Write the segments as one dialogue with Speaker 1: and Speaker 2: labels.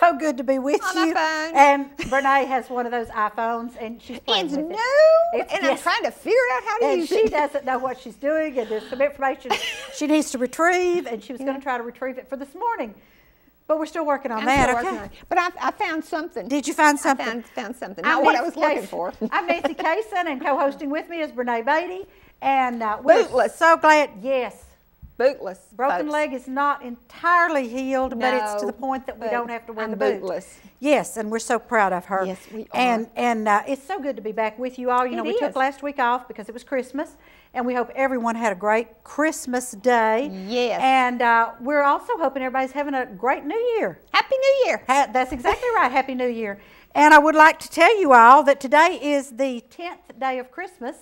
Speaker 1: so good to be with
Speaker 2: on
Speaker 1: you.
Speaker 2: my phone.
Speaker 1: And Brene has one of those iPhones, and she's playing
Speaker 2: It's
Speaker 1: with
Speaker 2: new,
Speaker 1: it.
Speaker 2: and I'm trying to figure out how to
Speaker 1: and
Speaker 2: use
Speaker 1: she
Speaker 2: it.
Speaker 1: doesn't know what she's doing, and there's some information she needs to retrieve, and she was going to try to retrieve it for this morning. But we're still working on that,
Speaker 2: still
Speaker 1: okay?
Speaker 2: working on it. But I found something.
Speaker 1: Did you find something?
Speaker 2: I found something. Not what I was looking for.
Speaker 1: I'm Nancy Kaysen, and co-hosting with me is Brene Beatty. And we're
Speaker 2: Bootless.
Speaker 1: so glad, yes.
Speaker 2: Bootless.
Speaker 1: Broken
Speaker 2: folks.
Speaker 1: leg is not entirely healed, but it's to
Speaker 2: No,
Speaker 1: the point that we
Speaker 2: but
Speaker 1: don't have to wear
Speaker 2: I'm
Speaker 1: the boot.
Speaker 2: bootless.
Speaker 1: Yes, and we're so proud of her.
Speaker 2: Yes, we are.
Speaker 1: And it's so good to be back with you all. You know, we took last week off because it was Christmas, and we hope everyone had a great Christmas day.
Speaker 2: Yes.
Speaker 1: And we're also hoping everybody's having a great New Year.
Speaker 2: Happy New Year.
Speaker 1: That's exactly right. Happy New Year. And I would like to tell you all that today is the 10th day of Christmas.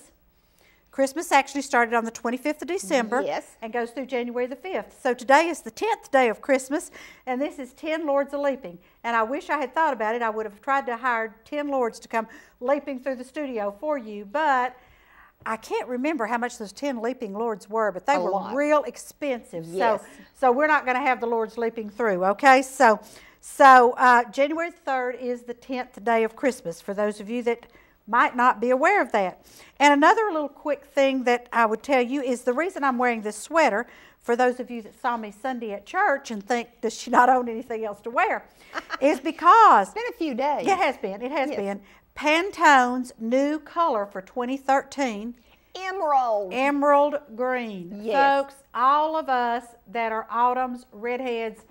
Speaker 1: Christmas actually started on the 25th of December and goes through January the 5th. So today is the 10th day of Christmas, and this is 10 Lords a Leaping. And I wish I had thought about it. I would have tried to hire 10 Lords to come leaping through the studio for you, but I can't remember how much those 10 leaping Lords were, but they were real expensive.
Speaker 2: Yes.
Speaker 1: So we're not going to have the Lords leaping through, okay? So January 3rd is the 10th day of Christmas, for those of you that might not be aware of that. And another little quick thing that I would tell you is the reason I'm wearing this sweater, for those of you that saw me Sunday at church and think, does she not own anything else to wear, is because...
Speaker 2: It's been a few days.
Speaker 1: It has been. It has been. Pantone's new color for 2013.
Speaker 2: Emerald.
Speaker 1: Emerald green.
Speaker 2: Yes.
Speaker 1: Folks, all of us that are autumns, redheads,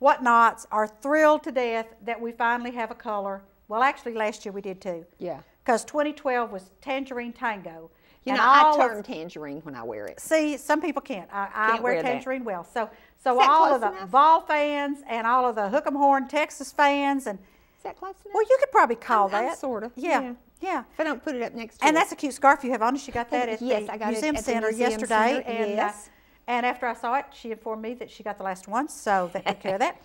Speaker 1: whatnots are thrilled to death that we finally have a color. Well, actually, last year we did too.
Speaker 2: Yeah.
Speaker 1: Because 2012 was Tangerine Tango.
Speaker 2: You know, I turn tangerine when I wear it.
Speaker 1: See, some people can't. I wear tangerine well. So all of the Vol fans and all of the Hook'em Horn Texas fans and...
Speaker 2: Is that close enough?
Speaker 1: Well, you could probably call that.
Speaker 2: Sort of.
Speaker 1: Yeah.
Speaker 2: If I don't put it up next to
Speaker 1: And that's a cute scarf you have on. She got that at
Speaker 2: I
Speaker 1: the
Speaker 2: got
Speaker 1: Museum
Speaker 2: it at
Speaker 1: Center
Speaker 2: the Museum
Speaker 1: yesterday.
Speaker 2: Center.
Speaker 1: And after I saw it, she informed me that she got the last one, so they took care of that.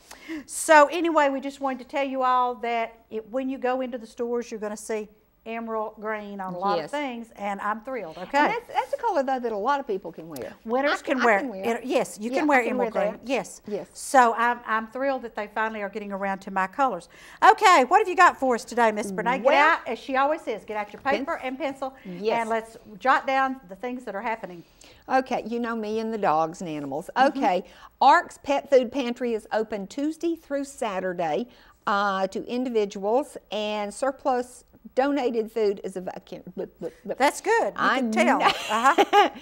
Speaker 1: So anyway, we just wanted to tell you all that when you go into the stores, you're going to see emerald green on a lot of things, and I'm thrilled, okay?
Speaker 2: And that's a color, though, that a lot of people can wear.
Speaker 1: Winners can wear it. Yes, you can wear emerald green. Yes. So I'm thrilled that they finally are getting around to my colors. Okay, what have you got for us today, Miss Brene? Get out, as she always says, get out your paper and pencil, and let's jot down the things that are happening.
Speaker 2: Okay, you know me and the dogs and animals. Okay, ARC's Pet Food Pantry is open Tuesday through Saturday to individuals, and surplus donated food is available.
Speaker 1: That's good. You can tell.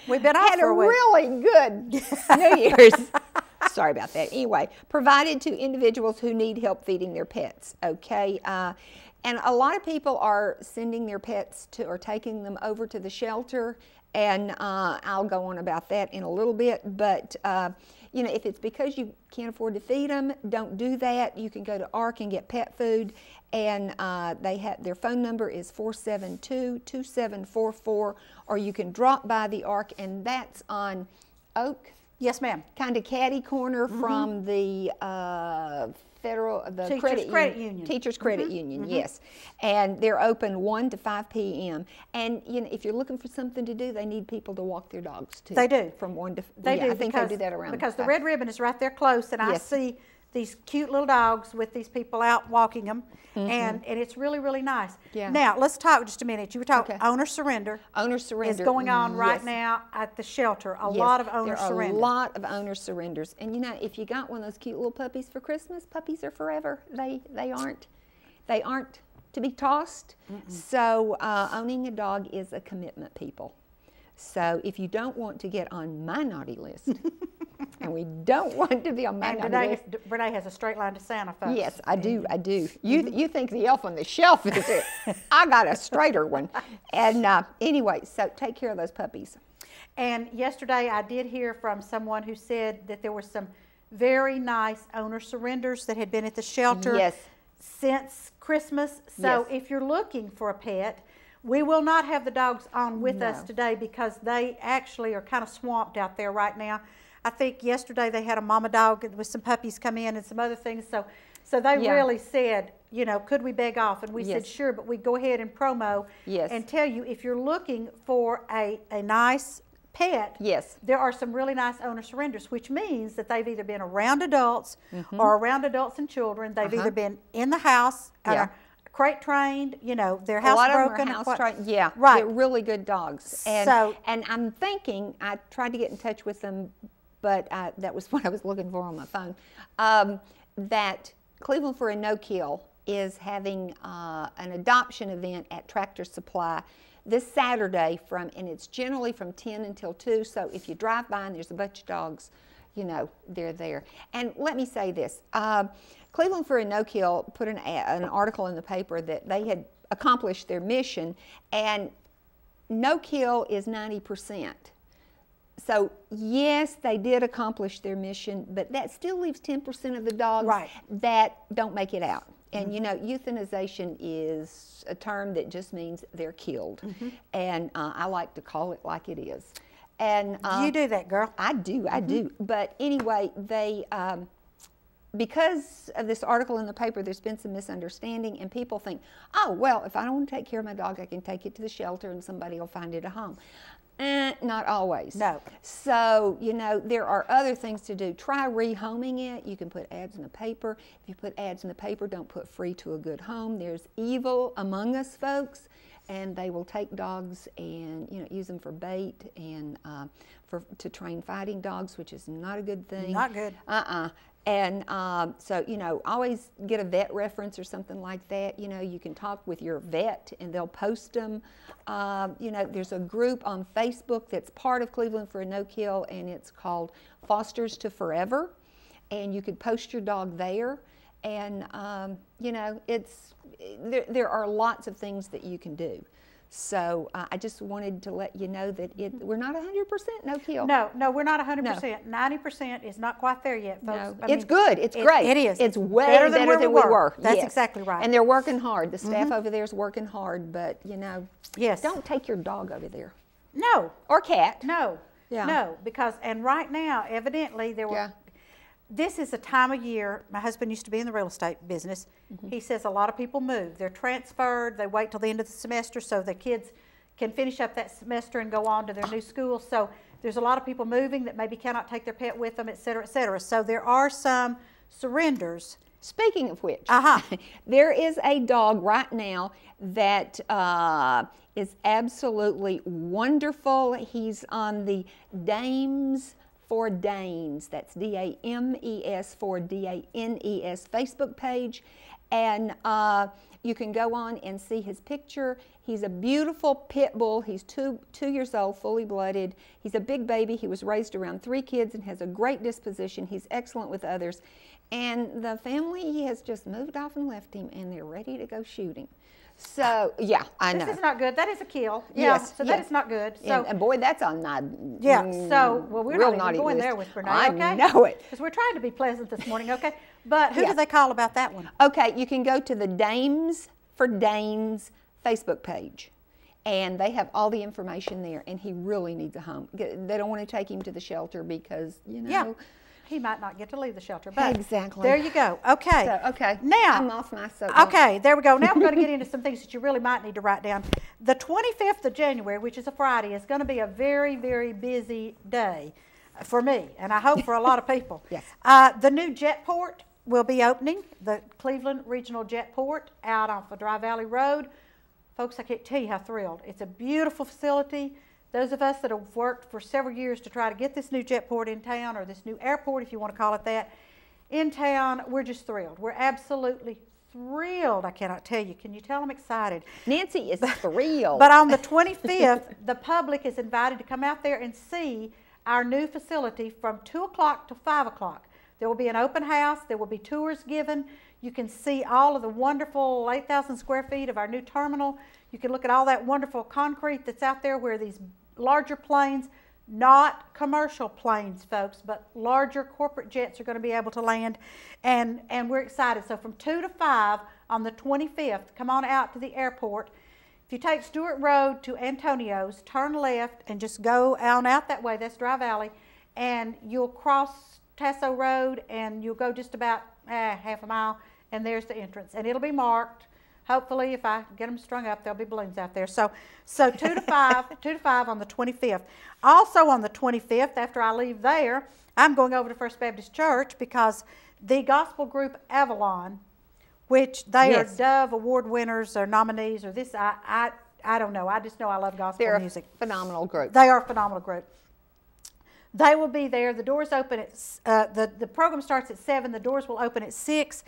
Speaker 1: We've been off for a week.
Speaker 2: Really good New Year's. Sorry about that. Anyway, provided to individuals who need help feeding their pets. Okay. And a lot of people are sending their pets to or taking them over to the shelter, and I'll go on about that in a little bit. But you know, if it's because you can't afford to feed them, don't do that. You can go to ARC and get pet food, and they have their phone number is 472-2744, or you can drop by the ARC, and that's on Oak.
Speaker 1: Yes, ma'am.
Speaker 2: Kind of catty corner from the
Speaker 1: Teachers Credit Union.
Speaker 2: Teachers Credit Union, yes. And they're open 1 to 5 p.m. And you know, if you're looking for something to do, they need people to walk their dogs to.
Speaker 1: They do.
Speaker 2: From 1 to.
Speaker 1: They do.
Speaker 2: I think they do that around.
Speaker 1: Because the Red Ribbon is right there close, and I see these cute little dogs with these people out walking them, and it's really, really nice.
Speaker 2: Yeah.
Speaker 1: Now, let's talk just a minute. You were talking owner surrender.
Speaker 2: Owner surrender
Speaker 1: is going on right now at the shelter. A lot of owner surrender.
Speaker 2: There are a lot of owner surrenders. And you know, if you got one of those cute little puppies for Christmas, puppies are forever. They aren't to be tossed. So owning a dog is a commitment, people. So if you don't want to get on my naughty list, and we don't want to be on my naughty list.
Speaker 1: Brene has a straight line to Santa, folks.
Speaker 2: Yes, I do. I do. You think the elf on the shelf is it? I got a straighter one. And anyway, so take care of those puppies.
Speaker 1: And yesterday I did hear from someone who said that there were some very nice owner surrenders that had been at the shelter since Christmas. So if you're looking for a pet, we will not have the dogs on with us today because they actually are kind of swamped out there right now. I think yesterday they had a mama dog with some puppies come in and some other things. So they really said, you know, could we beg off? And we said, sure, but we go ahead and promo and tell you if you're looking for a nice pet,
Speaker 2: yes,
Speaker 1: there are some really nice owner surrenders, which means that they've either been around adults or around adults and children. They've either been in the house, crate trained, you know, their house broken.
Speaker 2: A lot of them are house trained. Yeah,
Speaker 1: right.
Speaker 2: They're really good dogs. And I'm thinking, I tried to get in touch with them, but that was what I was looking for on my phone. That Cleveland for a No-Kill is having an adoption event at Tractor Supply this Saturday and it's generally from 10 until 2, so if you drive by and there's a bunch of dogs, you know, they're there. And let me say this, Cleveland for a No-Kill put an article in the paper that they had accomplished their mission, and no-kill is 90%. So yes, they did accomplish their mission, but that still leaves 10% of the dogs that don't make it out. And you know, euthanization is a term that just means they're killed. And I like to call it like it is. And
Speaker 1: you do that, girl.
Speaker 2: I do. But anyway, they, because of this article in the paper, there's been some misunderstanding, and people think, oh, well, if I don't want to take care of my dog, I can take it to the shelter and somebody will find it a home. Not always.
Speaker 1: No.
Speaker 2: So, you know, there are other things to do. Try rehoming it. You can put ads in the paper. If you put ads in the paper, don't put free to a good home. There's evil among us folks, and they will take dogs and, you know, use them for bait and to train fighting dogs, which is not a good thing.
Speaker 1: Not good.
Speaker 2: And so, you know, always get a vet reference or something like that. You know, you can talk with your vet and they'll post them. You know, there's a group on Facebook that's part of Cleveland for a No-Kill, and it's called Fosters to Forever. And you could post your dog there. And, you know, there are lots of things that you can do. So I just wanted to let you know that we're not 100% no-kill.
Speaker 1: No, we're not 100%. 90% is not quite there yet, folks.
Speaker 2: No. It's good. It's great.
Speaker 1: It is.
Speaker 2: It's way better than we were.
Speaker 1: That's exactly right.
Speaker 2: And they're working hard. The staff over there is working hard, but, you know,
Speaker 1: yes,
Speaker 2: don't take your dog over there.
Speaker 1: No.
Speaker 2: Or cat.
Speaker 1: No.
Speaker 2: Yeah.
Speaker 1: No, because, and right now, evidently, there were, this is a time of year, my husband used to be in the real estate business. He says a lot of people move. They're transferred, they wait till the end of the semester so the kids can finish up that semester and go on to their new school. So there's a lot of people moving that maybe cannot take their pet with them, et cetera, et cetera. So there are some surrenders.
Speaker 2: Speaking of which, there is a dog right now that is absolutely wonderful. He's on the Dames for Danes, that's D-A-M-E-S for D-A-N-E-S Facebook page, and you can go on and see his picture. He's a beautiful pit bull. He's two years old, fully blooded. He's a big baby. He was raised around 3 kids and has a great disposition. He's excellent with others, and the family has just moved off and left him, and they're ready to go shoot him. So, yeah, I know.
Speaker 1: This is not good. That is a kill. Yeah,
Speaker 2: yes.
Speaker 1: So that is not good. So,
Speaker 2: and boy, that's on my
Speaker 1: so, well, we're not even going there with Renee, okay?
Speaker 2: I know it.
Speaker 1: Because we're trying to be pleasant this morning, okay? But who do they call about that one?
Speaker 2: Okay, you can go to the Dames for Danes Facebook page. And they have all the information there. And he really needs a home. They don't want to take him to the shelter because, you know.
Speaker 1: Yeah. He might not get to leave the shelter, but
Speaker 2: exactly.
Speaker 1: There you go. Okay.
Speaker 2: So, okay.
Speaker 1: Now,
Speaker 2: I'm off my soapbox.
Speaker 1: Okay, there we go. Now we're going to get into some things that you really might need to write down. The 25th of January, which is a Friday, is going to be a very, very busy day for me, and I hope for a lot of people.
Speaker 2: Yes.
Speaker 1: The new jetport will be opening, the Cleveland Regional Jetport out off of Dry Valley Road. Folks, I can't tell you how thrilled. It's a beautiful facility. Those of us that have worked for several years to try to get this new jetport in town, or this new airport, if you want to call it that, in town, we're just thrilled. We're absolutely thrilled. I cannot tell you. Can you tell I'm excited?
Speaker 2: Nancy is thrilled.
Speaker 1: But on the 25th, the public is invited to come out there and see our new facility from 2 o'clock to 5 o'clock. There will be an open house. There will be tours given. You can see all of the wonderful 8,000 square feet of our new terminal. You can look at all that wonderful concrete that's out there where these larger planes, not commercial planes, folks, but larger corporate jets are going to be able to land, and we're excited. So from 2 to 5 on the 25th, come on out to the airport. If you take Stewart Road to Antonio's, turn left and just go on out that way, that's Dry Valley, and you'll cross Tasso Road and you'll go just about half a mile, and there's the entrance, and it'll be marked hopefully if I get them strung up, there'll be balloons out there. So 2 to 5, 2 to 5 on the 25th. Also on the 25th, after I leave there, I'm going over to First Baptist Church because the gospel group Avalon, which they are Dove Award winners or nominees or this, I don't know. I just know I love gospel music.
Speaker 2: They're a phenomenal group.
Speaker 1: They are a phenomenal group. They will be there. The doors open at, the program starts at 7. The doors will open at 6.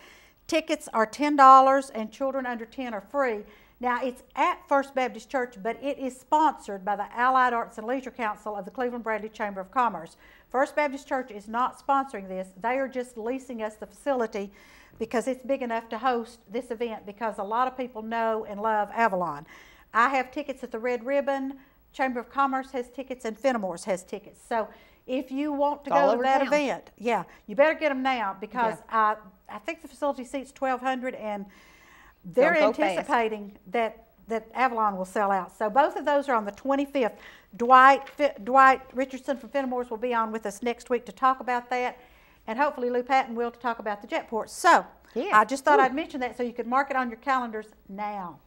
Speaker 1: Tickets are $10 and children under 10 are free. Now, it's at First Baptist Church, but it is sponsored by the Allied Arts and Leisure Council of the Cleveland-Bradley Chamber of Commerce. First Baptist Church is not sponsoring this. They are just leasing us the facility because it's big enough to host this event because a lot of people know and love Avalon. I have tickets at the Red Ribbon. Chamber of Commerce has tickets and Fenimore's has tickets. So if you want to go to that event, you better get them now because I think the facility seats 1,200 and they're anticipating that Avalon will sell out. So both of those are on the 25th. Dwight Richardson from Fenimore's will be on with us next week to talk about that, and hopefully Lou Patton will to talk about the Jetport. So I just thought I'd mention that so you could mark it on your calendars now.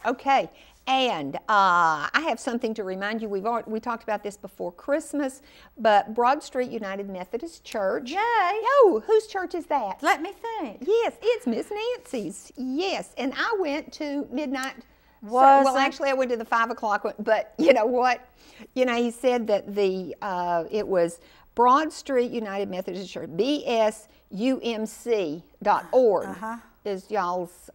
Speaker 2: Okay, and I have something to remind you. We talked about this before Christmas, but Broad Street United Methodist Church.
Speaker 1: Yay!
Speaker 2: Oh, whose church is that?
Speaker 1: Let me think.
Speaker 2: Yes, it's Miss Nancy's. Yes, and I went to midnight. Well, actually, I went to the 5 o'clock one, but you know what? You know, he said that it was Broad Street United Methodist Church, bsumc.org. Is y'all's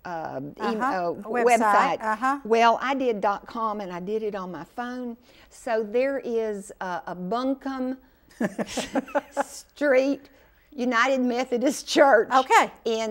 Speaker 2: website. Well, I did .com and I did it on my phone. So there is a Buncombe Street United Methodist Church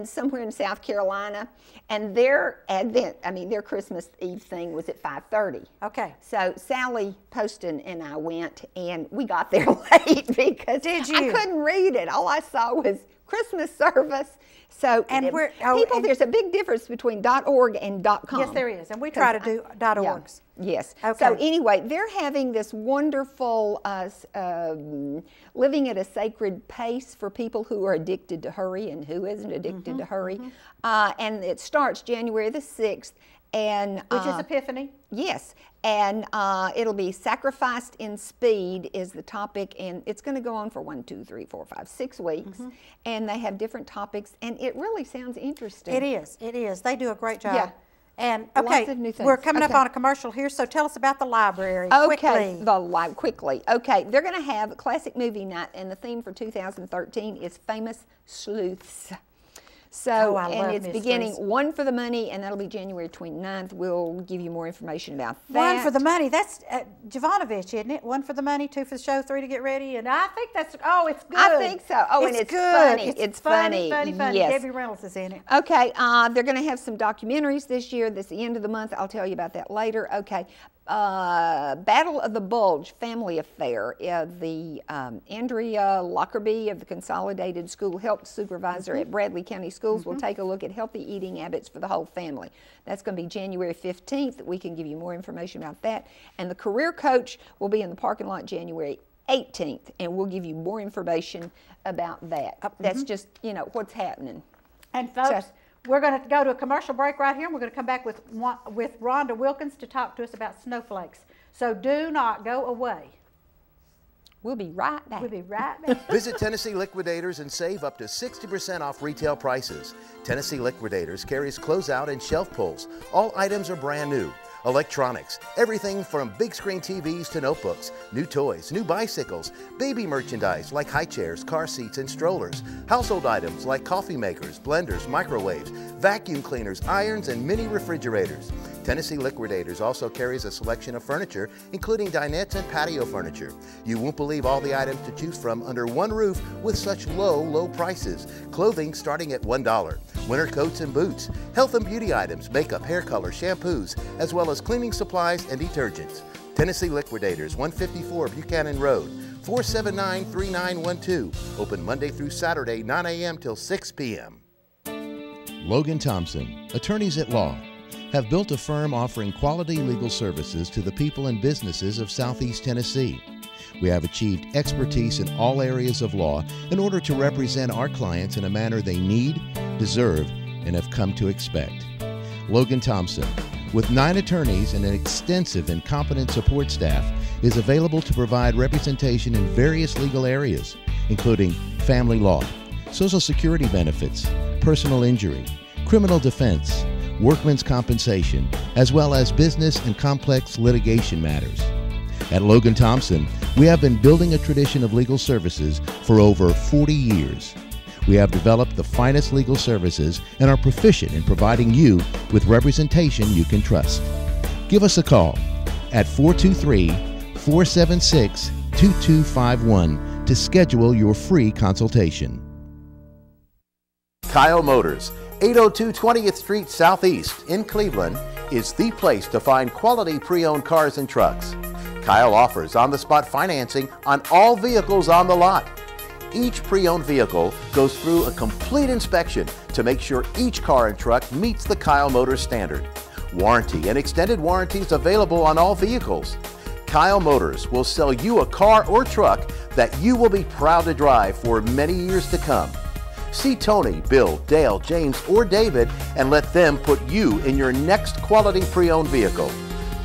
Speaker 2: somewhere in South Carolina, and their their Christmas Eve thing was at 5:30. Okay. So Sally Poston and I went, and we got there late because I couldn't read it. All I saw was Christmas service. So there's a big difference between .org and .com.
Speaker 1: Yes, there is, and we try to do .orgs.
Speaker 2: Yes. Okay. So anyway, they're having this wonderful living at a sacred pace for people who are addicted to hurry and who isn't addicted to hurry. And it starts January the 6th.
Speaker 1: Which is Epiphany.
Speaker 2: Yes, and it'll be Sacrificed in Speed is the topic, and it's going to go on for 1, 2, 3, 4, 5, 6 weeks, and they have different topics, and it really sounds interesting.
Speaker 1: It is. It is. They do a great job.
Speaker 2: Yeah.
Speaker 1: And
Speaker 2: lots of new things.
Speaker 1: We're coming up on a commercial here, so tell us about the library
Speaker 2: quickly. Quickly. Okay, they're going to have a classic movie night, and the theme for 2013 is Famous Sleuths. So, and it's beginning One for the Money, and that'll be January 29th. We'll give you more information about that.
Speaker 1: One for the Money, that's Jovanovich, isn't it? 1 for the money, 2 for the show, 3 to get ready, and I think that's, it's good.
Speaker 2: I think so. Oh, and it's funny.
Speaker 1: It's funny.
Speaker 2: Yes.
Speaker 1: Debbie Reynolds is in it.
Speaker 2: Okay, they're going to have some documentaries this year. That's the end of the month. I'll tell you about that later. Okay. Battle of the Bulge Family Affair. The Andrea Lockerbie of the Consolidated School Health Supervisor at Bradley County Schools will take a look at healthy eating habits for the whole family. That's going to be January 15th. We can give you more information about that. And the Career Coach will be in the parking lot January 18th, and we'll give you more information about that. That's just, what's happening.
Speaker 1: And folks, we're going to go to a commercial break right here, and we're going to come back with Rhonda Wilkins to talk to us about snowflakes. So do not go away.
Speaker 2: We'll be right back.
Speaker 1: We'll be right back.
Speaker 3: Visit Tennessee Liquidators and save up to 60% off retail prices. Tennessee Liquidators carries closeout and shelf pulls. All items are brand new. Electronics, everything from big screen TVs to notebooks, new toys, new bicycles, baby merchandise like high chairs, car seats, and strollers, household items like coffee makers, blenders, microwaves, vacuum cleaners, irons, and mini refrigerators. Tennessee Liquidators also carries a selection of furniture, including dinettes and patio furniture. You won't believe all the items to choose from under one roof with such low prices. Clothing starting at $1. Winter coats and boots, health and beauty items, makeup, hair color, shampoos, as well as cleaning supplies and detergents. Tennessee Liquidators, 154 Buchanan Road, 479-3912. Open Monday through Saturday, 9 a.m. till 6 p.m.
Speaker 4: Logan Thompson, attorneys at law, have built a firm offering quality legal services to the people and businesses of Southeast Tennessee. We have achieved expertise in all areas of law in order to represent our clients in a manner they need, deserve, and have come to expect. Logan Thompson, with 9 attorneys and an extensive and competent support staff, is available to provide representation in various legal areas, including family law, Social Security benefits, personal injury, criminal defense, workmen's compensation, as well as business and complex litigation matters. At Logan Thompson, we have been building a tradition of legal services for over 40 years. We have developed the finest legal services and are proficient in providing you with representation you can trust. Give us a call at 423-476-2251 to schedule your free consultation.
Speaker 3: Kyle Motors, 802 20th Street Southeast in Cleveland, is the place to find quality pre-owned cars and trucks. Kyle offers on-the-spot financing on all vehicles on the lot. Each pre-owned vehicle goes through a complete inspection to make sure each car and truck meets the Kyle Motors standard. Warranty and extended warranties available on all vehicles. Kyle Motors will sell you a car or truck that you will be proud to drive for many years to come. See Tony, Bill, Dale, James, or David and let them put you in your next quality pre-owned vehicle.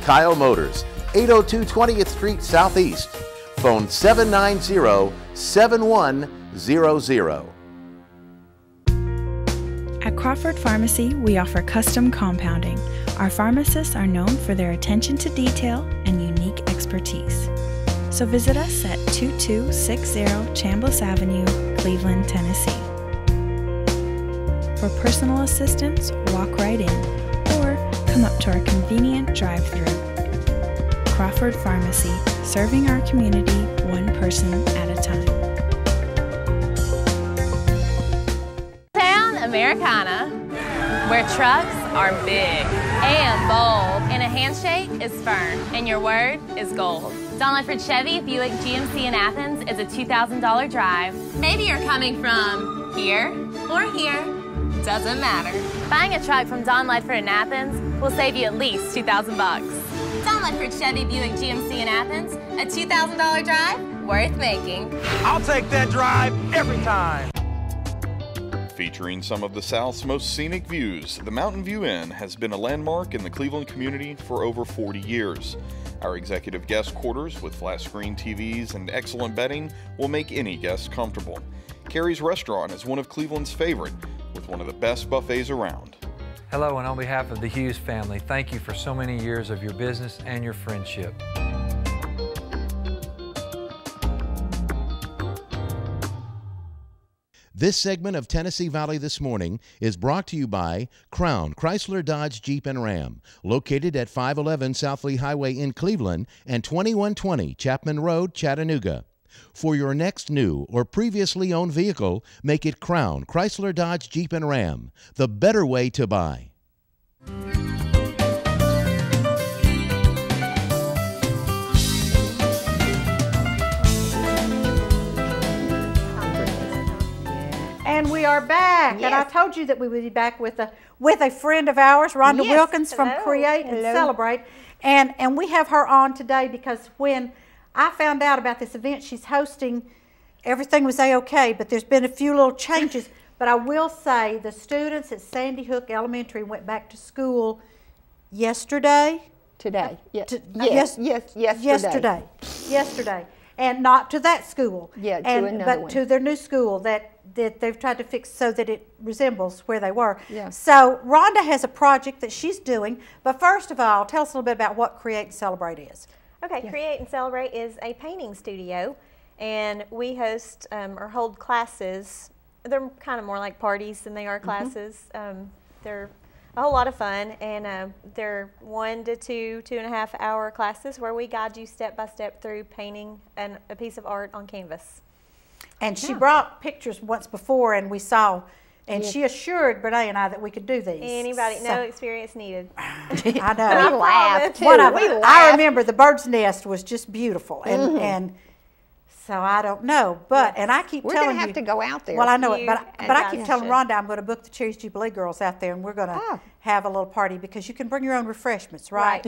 Speaker 3: Kyle Motors, 802 20th Street Southeast. Phone 790-7100.
Speaker 5: At Crawford Pharmacy, we offer custom compounding. Our pharmacists are known for their attention to detail and unique expertise. So visit us at 2260 Chambliss Avenue, Cleveland, Tennessee. For personal assistance, walk right in or come up to our convenient drive-thru. Crawford Pharmacy, serving our community one person at a time.
Speaker 6: Town Americana, where trucks are big and bold, and a handshake is firm, and your word is gold. Don Ledford Chevy Buick GMC in Athens is a $2,000 drive. Maybe you're coming from here or here, doesn't matter. Buying a truck from Don Ledford in Athens will save you at least $2,000 bucks. Don Ledford Chevy Buick GMC in Athens, a $2,000 drive worth making.
Speaker 7: I'll take that drive every time.
Speaker 8: Featuring some of the South's most scenic views, the Mountain View Inn has been a landmark in the Cleveland community for over 40 years. Our executive guest quarters with flat screen TVs and excellent bedding will make any guest comfortable. Carrie's Restaurant is one of Cleveland's favorite, with one of the best buffets around.
Speaker 9: Hello, and on behalf of the Hughes family, thank you for so many years of your business and your friendship.
Speaker 4: This segment of Tennessee Valley This Morning is brought to you by Crown Chrysler Dodge Jeep and Ram, located at 511 South Lee Highway in Cleveland and 2120 Chapman Road, Chattanooga. For your next new or previously owned vehicle, make it Crown Chrysler Dodge Jeep and Ram, the better way to buy.
Speaker 1: And we are back,
Speaker 2: yes.
Speaker 1: and I told you that we would be back with a friend of ours, Rhonda
Speaker 2: yes.
Speaker 1: Wilkins from
Speaker 2: Hello.
Speaker 1: Create and Celebrate, and we have her on today because when I found out about this event she's hosting, everything was a-okay, but there's been a few little changes. But I will say the students at Sandy Hook Elementary went back to school yesterday.
Speaker 2: Today.
Speaker 1: Yesterday. And not to that school.
Speaker 2: Yeah, to another
Speaker 1: but
Speaker 2: one.
Speaker 1: to their new school that they've tried to fix so that it resembles where they were.
Speaker 2: Yeah.
Speaker 1: So Rhonda has a project that she's doing. But first of all, tell us a little bit about what Create and Celebrate is.
Speaker 10: Okay, yeah. Create and Celebrate is a painting studio, and we host or hold classes. They're kind of more like parties than they are classes. They're a whole lot of fun, and they're 1 to 2.5 hour classes where we guide you step by step through painting a piece of art on canvas.
Speaker 1: And she brought pictures once before, and we saw, and she assured Brene and I that we could do these.
Speaker 10: Anybody, no experience needed.
Speaker 1: I know.
Speaker 2: We laughed.
Speaker 1: I remember the bird's nest was just beautiful, and so I don't know, but and I keep
Speaker 2: We're
Speaker 1: telling you,
Speaker 2: gonna have to go out there.
Speaker 1: Well, I know it, but I keep telling
Speaker 10: should.
Speaker 1: Rhonda I'm going to book the Cherries Jubilee girls out there, and we're going to have a little party because you can bring your own refreshments, right?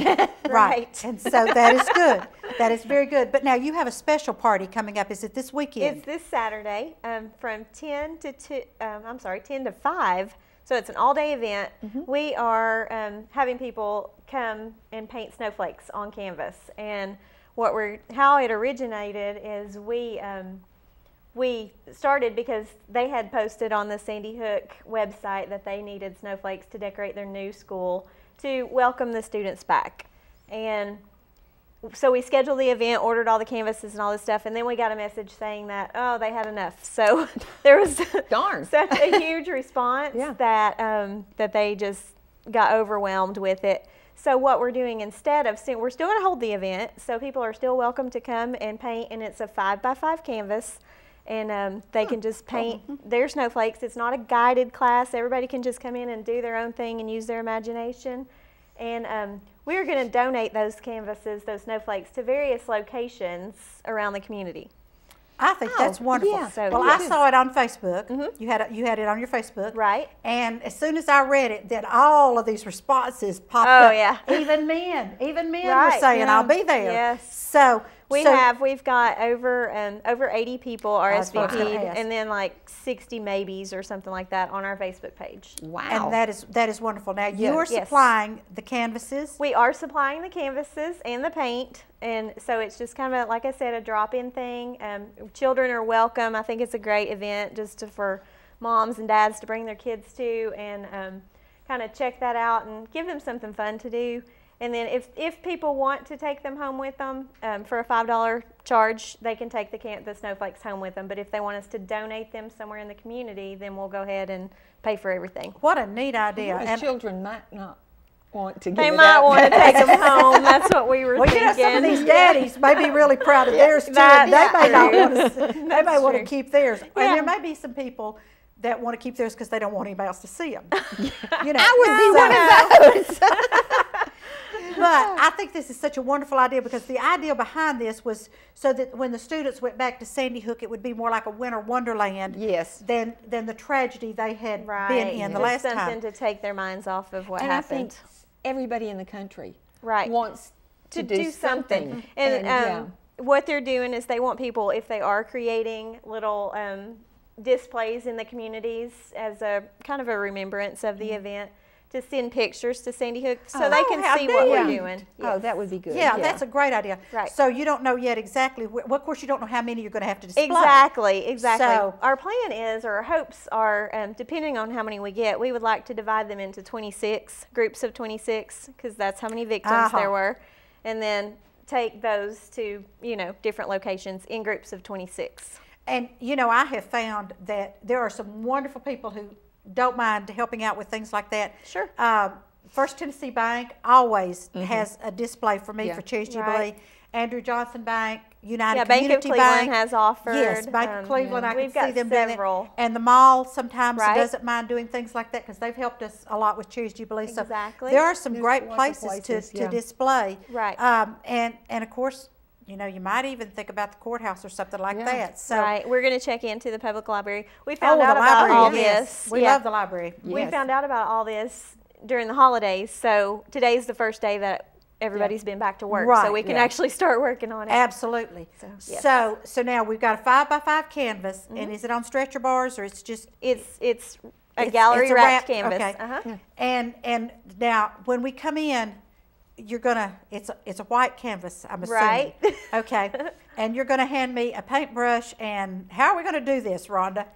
Speaker 10: Right.
Speaker 1: And so that is good. That is very good. But now you have a special party coming up. Is it this weekend?
Speaker 10: It's this Saturday from 10 to 5. So it's an all-day event. We are having people come and paint snowflakes on canvas. And how it originated is we started because they had posted on the Sandy Hook website that they needed snowflakes to decorate their new school to welcome the students back. And so we scheduled the event, ordered all the canvases and all this stuff, and then we got a message saying that, oh, they had enough. So there was such a huge response that they just got overwhelmed with it. So what we're doing instead of, we're still going to hold the event, so people are still welcome to come and paint, and it's a 5x5 canvas, and they can just paint their snowflakes. It's not a guided class. Everybody can just come in and do their own thing and use their imagination. And we're going to donate those canvases, those snowflakes, to various locations around the community.
Speaker 1: I think that's wonderful.
Speaker 10: Yeah. So,
Speaker 1: well, I saw it on Facebook. You had it on your Facebook.
Speaker 10: Right.
Speaker 1: And as soon as I read it, then all of these responses popped up.
Speaker 10: Oh, yeah.
Speaker 1: Even men were saying, I'll be there.
Speaker 10: Yes.
Speaker 1: So
Speaker 10: we've got over 80 people RSVP'd, and then like 60 maybes or something like that on our Facebook page.
Speaker 2: Wow.
Speaker 1: And that is wonderful. Now you are supplying the canvases.
Speaker 10: We are supplying the canvases and the paint, and so it's just kind of like I said, a drop-in thing. Children are welcome. I think it's a great event just for moms and dads to bring their kids to and kind of check that out and give them something fun to do. And then if people want to take them home with them for a $5 charge, they can take the snowflakes home with them. But if they want us to donate them somewhere in the community, then we'll go ahead and pay for everything.
Speaker 1: What a neat idea.
Speaker 2: And children might not want to give
Speaker 10: They might want to take them home. That's what we were thinking.
Speaker 1: You know, some of these daddies may be really proud of theirs too. And they may not want to. They may want to keep theirs. And there may be some people that want to keep theirs because they don't want anybody else to see them. You know,
Speaker 2: I would be one of those.
Speaker 1: But I think this is such a wonderful idea because the idea behind this was so that when the students went back to Sandy Hook, it would be more like a winter wonderland than the tragedy they had been in the last time.
Speaker 10: Something to take their minds off of what happened.
Speaker 2: I think everybody in the country
Speaker 10: wants
Speaker 2: to do something.
Speaker 10: And what they're doing is they want people, if they are creating little displays in the communities as a kind of a remembrance of the event, to send pictures to Sandy Hook so they can see what we're doing.
Speaker 2: Oh, that would be good.
Speaker 1: Yeah, that's a great idea.
Speaker 10: Right.
Speaker 1: So you don't know yet exactly, well, of course you don't know how many you're going to have to display.
Speaker 10: Exactly.
Speaker 1: So
Speaker 10: our plan is, or our hopes are, depending on how many we get, we would like to divide them into 26, groups of 26, because that's how many victims there were, and then take those to, different locations in groups of 26.
Speaker 1: And, I have found that there are some wonderful people who don't mind helping out with things like that.
Speaker 10: Sure.
Speaker 1: First Tennessee Bank always has a display for me for Cherry's Jubilee. Andrew Johnson Bank, United Community
Speaker 10: Bank of Cleveland has offered.
Speaker 1: Yes, Bank of Cleveland, I can see them
Speaker 10: several.
Speaker 1: doing it. And the mall sometimes doesn't mind doing things like that because they've helped us a lot with Cherry's Jubilee.
Speaker 10: Exactly.
Speaker 1: So there are some great places to display.
Speaker 10: Right.
Speaker 1: And of course, you might even think about the courthouse or something like that. So
Speaker 10: we're going to check into the public library. We found out about all this.
Speaker 1: We love the library.
Speaker 10: We found out about all this during the holidays. So today's the first day that everybody's been back to work. So we can actually start working on it.
Speaker 1: Absolutely. So now we've got a 5x5 canvas, and is it on stretcher bars or it's just?
Speaker 10: It's a gallery wrapped canvas.
Speaker 1: Okay. And now when we come in, you're gonna it's a white canvas, I'm assuming.
Speaker 10: Right.
Speaker 1: Okay. And you're gonna hand me a paintbrush, and how are we gonna do this, Rhonda?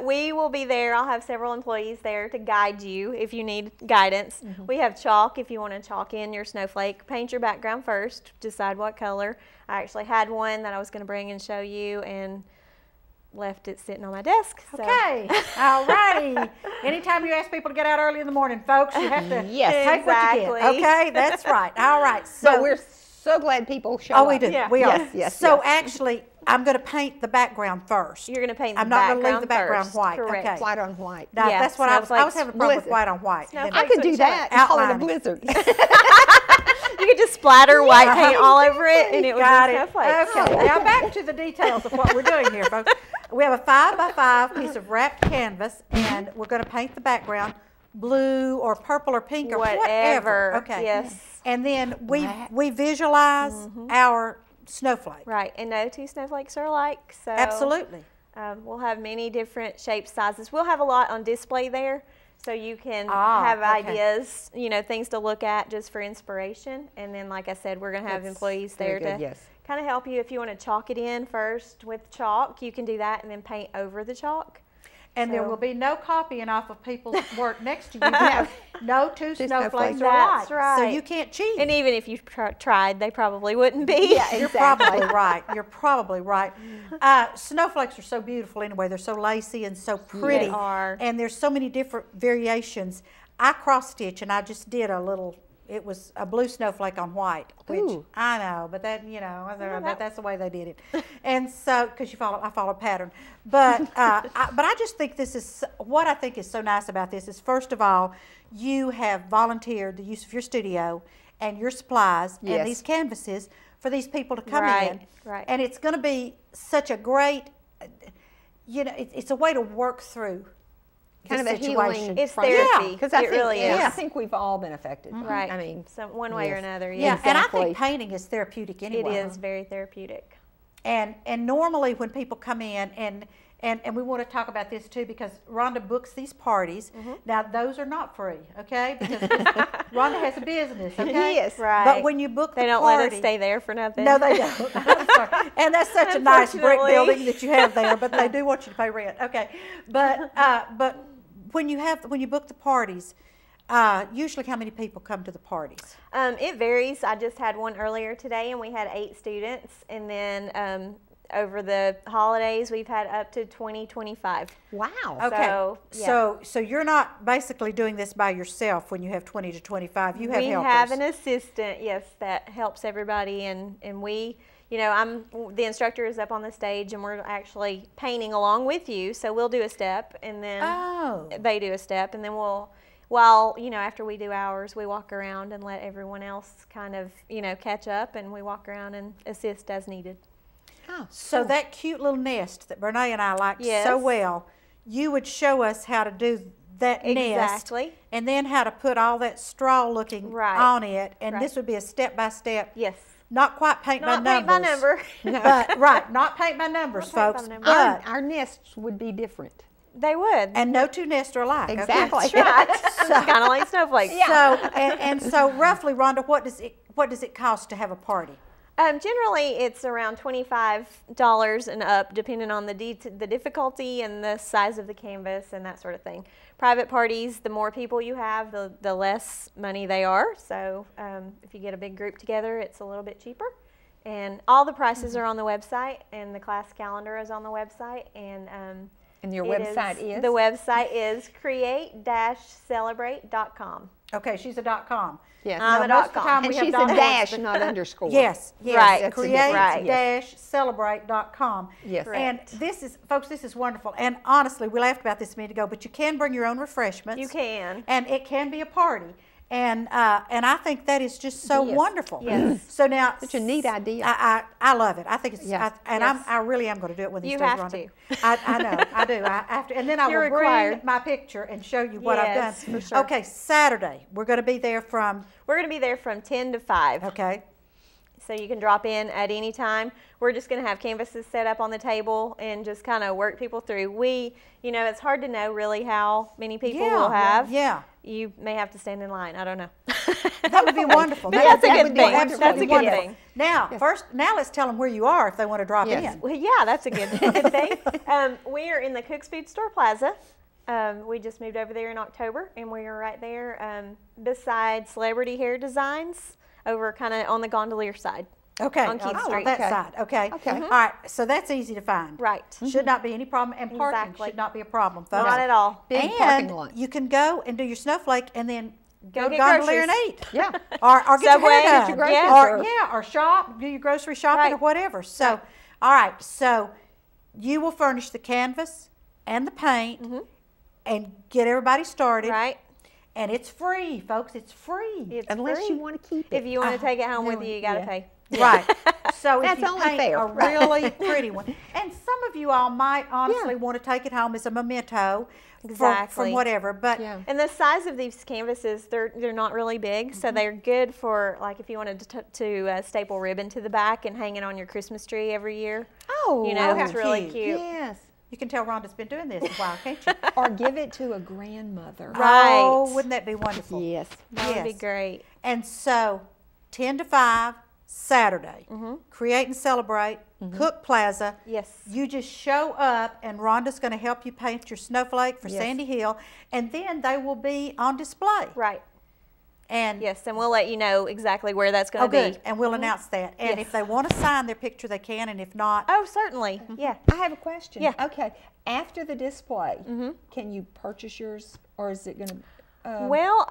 Speaker 10: We will be there. I'll have several employees there to guide you if you need guidance. We have chalk if you want to chalk in your snowflake. Paint your background first, decide what color. I actually had one that I was going to bring and show you and left it sitting on my desk. So.
Speaker 1: Okay, all righty. Anytime you ask people to get out early in the morning, folks, you have to take what you get. Okay, that's right. All right. So
Speaker 2: but we're so glad people show up.
Speaker 1: Oh, we do.
Speaker 10: Yeah.
Speaker 1: We are.
Speaker 2: Yes,
Speaker 1: so actually, I'm going to paint the background first.
Speaker 10: You're going to paint the
Speaker 1: I'm not
Speaker 10: background
Speaker 1: going to leave the background
Speaker 10: first.
Speaker 1: white.
Speaker 10: Correct.
Speaker 1: Okay.
Speaker 2: White on white.
Speaker 1: Now, that's what I was having a problem with, white on white.
Speaker 2: I could do that and call it a blizzard.
Speaker 10: You could just splatter white paint all over it, and it would be snowflakes.
Speaker 1: Okay, now back to the details of what we're doing here, folks. We have a 5x5 piece of wrapped canvas, and we're going to paint the background blue or purple or pink or whatever. Okay.
Speaker 10: Yes.
Speaker 1: And then we visualize our snowflake.
Speaker 10: Right, and no two snowflakes are alike. So
Speaker 1: absolutely.
Speaker 10: We'll have many different shapes, sizes. We'll have a lot on display there. So you can have ideas, you know, things to look at just for inspiration. And then, like I said, we're going to have employees there to kind of help you. If you want to chalk it in first with chalk, you can do that and then paint over the chalk.
Speaker 1: And there will be no copying off of people's work next to you. No two snowflakes are alike.
Speaker 10: That's right.
Speaker 1: So you can't cheat.
Speaker 10: And even if you tried, they probably wouldn't be.
Speaker 1: Yeah, you're probably right. You're probably right. Snowflakes are so beautiful anyway. They're so lacy and so pretty.
Speaker 10: They are.
Speaker 1: And there's so many different variations. I cross-stitch, and I just did a little, it was a blue snowflake on white, which I know, but that, you know, that's the way they did it. And so, because I follow pattern. But I just think this is, what I think is so nice about this is, first of all, you have volunteered the use of your studio and your supplies and these canvases for these people to come in.
Speaker 10: Right.
Speaker 1: And it's going to be such a great, you know, it's a way to work through
Speaker 2: kind of a healing.
Speaker 10: It's therapy.
Speaker 2: Because
Speaker 10: it really is.
Speaker 2: I think we've all been affected.
Speaker 10: Right.
Speaker 2: I mean,
Speaker 10: one way or another.
Speaker 1: Yeah, and I think painting is therapeutic anyway.
Speaker 10: It is very therapeutic.
Speaker 1: And normally when people come in, and we want to talk about this too, because Rhonda books these parties. Now those are not free, okay? Because Rhonda has a business, okay?
Speaker 10: Yes, right.
Speaker 1: But when you book the party,
Speaker 10: they don't let us stay there for nothing.
Speaker 1: No, they don't. I'm sorry. And that's such a nice brick building that you have there, but they do want you to pay rent, okay? But when you book the parties, usually how many people come to the parties?
Speaker 10: It varies. I just had one earlier today, and we had 8 students, and then over the holidays we've had up to 20, 25.
Speaker 2: Wow.
Speaker 1: Okay. So you're not basically doing this by yourself when you have 20 to 25. You have helpers.
Speaker 10: We have an assistant, yes, that helps everybody, and we, you know, the instructor is up on the stage, and we're actually painting along with you. So we'll do a step, and then they do a step, and then while, you know, after we do ours, we walk around and let everyone else kind of, you know, catch up, and we walk around and assist as needed.
Speaker 1: Oh, so that cute little nest that Brene and I liked so well, you would show us how to do that nest, and then how to put all that straw looking on it, and this would be a step-by-step.
Speaker 10: Yes.
Speaker 1: Not quite paint by numbers.
Speaker 10: Not paint by number.
Speaker 1: But, not paint by numbers, folks.
Speaker 2: But our nests would be different.
Speaker 10: They would.
Speaker 1: And no two nests are alike.
Speaker 2: Exactly.
Speaker 10: That's right. So, kind of like snowflakes.
Speaker 1: So, and so roughly, Rhonda, what does it cost to have a party?
Speaker 10: Generally, it's around $25 and up, depending on the difficulty and the size of the canvas and that sort of thing. Private parties, the more people you have, the less money they are. So if you get a big group together, it's a little bit cheaper. And all the prices are on the website, and the class calendar is on the website. And
Speaker 2: your website is?
Speaker 10: The website is create-celebrate.com.
Speaker 1: Okay, she's a .com.
Speaker 2: Yes.
Speaker 10: I'm a .com.
Speaker 2: And she's a dash, not underscore.
Speaker 1: Yes.
Speaker 10: Right.
Speaker 1: Create-celebrate.com.
Speaker 2: Yes.
Speaker 1: And this is, folks, this is wonderful. And honestly, we laughed about this a minute ago, but you can bring your own refreshments.
Speaker 10: You can.
Speaker 1: And it can be a party. And I think that is just so wonderful.
Speaker 10: Yes.
Speaker 1: So now,
Speaker 2: such a neat idea.
Speaker 1: I love it. I think it's, I really am going to do it when these
Speaker 10: you
Speaker 1: days
Speaker 10: have
Speaker 1: run.
Speaker 10: to.
Speaker 1: I know. I do. I have to. And then I will bring my picture and show you what I've done.
Speaker 10: For sure.
Speaker 1: Okay, Saturday we're going to be there from.
Speaker 10: We're going to be there from 10 to 5.
Speaker 1: Okay.
Speaker 10: So you can drop in at any time. We're just going to have canvases set up on the table and just kind of work people through. You know, it's hard to know really how many people we'll have.
Speaker 1: Yeah.
Speaker 10: You may have to stand in line. I don't know.
Speaker 1: That would be wonderful.
Speaker 10: That's a good thing. That's a good thing.
Speaker 1: Now, now let's tell them where you are if they want to drop in.
Speaker 10: Well, yeah, that's a good thing. We are in the Cook's Food Store Plaza. We just moved over there in October, and we are right there beside Celebrity Hair Designs, over kind of on the gondolier side.
Speaker 1: Okay.
Speaker 10: On Keith Street.
Speaker 1: On that side. Okay. All right. So that's easy to find.
Speaker 10: Right.
Speaker 1: Should not be any problem. And parking should not be a problem, folks.
Speaker 10: Not at all.
Speaker 2: Big parking lot.
Speaker 1: You can go and do your snowflake and then go
Speaker 10: get
Speaker 1: gondolier
Speaker 10: groceries.
Speaker 1: and eat.
Speaker 2: Yeah.
Speaker 1: Or get
Speaker 10: Subway,
Speaker 1: your hair
Speaker 10: get
Speaker 1: done.
Speaker 10: your
Speaker 2: groceries.
Speaker 1: Or shop, do your grocery shopping or whatever. So, all right. So you will furnish the canvas and the paint and get everybody started.
Speaker 10: Right.
Speaker 1: And it's free, folks. It's free.
Speaker 10: It's
Speaker 2: Unless
Speaker 10: free.
Speaker 2: you want to keep it.
Speaker 10: If you want to take it home with you, you got to pay.
Speaker 1: Right. So
Speaker 2: That's
Speaker 1: if you
Speaker 2: only
Speaker 1: paint
Speaker 2: fair.
Speaker 1: a really pretty one. And some of you all might honestly want to take it home as a memento from whatever. But
Speaker 10: And the size of these canvases, they're not really big, so they're good for, like, if you wanted to staple ribbon to the back and hang it on your Christmas tree every year.
Speaker 2: Oh,
Speaker 10: you know,
Speaker 1: how
Speaker 10: it's really
Speaker 1: cute.
Speaker 10: cute.
Speaker 2: Yes.
Speaker 1: You can tell Rhonda's been doing this a while, can't you?
Speaker 2: Or give it to a grandmother.
Speaker 10: Right.
Speaker 1: Oh, wouldn't that be wonderful?
Speaker 2: Yes.
Speaker 10: That would be great.
Speaker 1: And so, 10 to 5, Saturday, Create and Celebrate, Cook Plaza.
Speaker 10: Yes.
Speaker 1: You just show up, and Rhonda's going to help you paint your snowflake for Sandy Hill, and then they will be on display.
Speaker 10: Right.
Speaker 1: And
Speaker 10: yes, and we'll let you know exactly where that's going to be.
Speaker 1: Good. And we'll announce that. And if they want to sign their picture, they can, and if not...
Speaker 10: Oh, certainly. Yeah.
Speaker 2: I have a question.
Speaker 10: Yeah.
Speaker 2: Okay. After the display, can you purchase yours, or is it going to...
Speaker 10: well,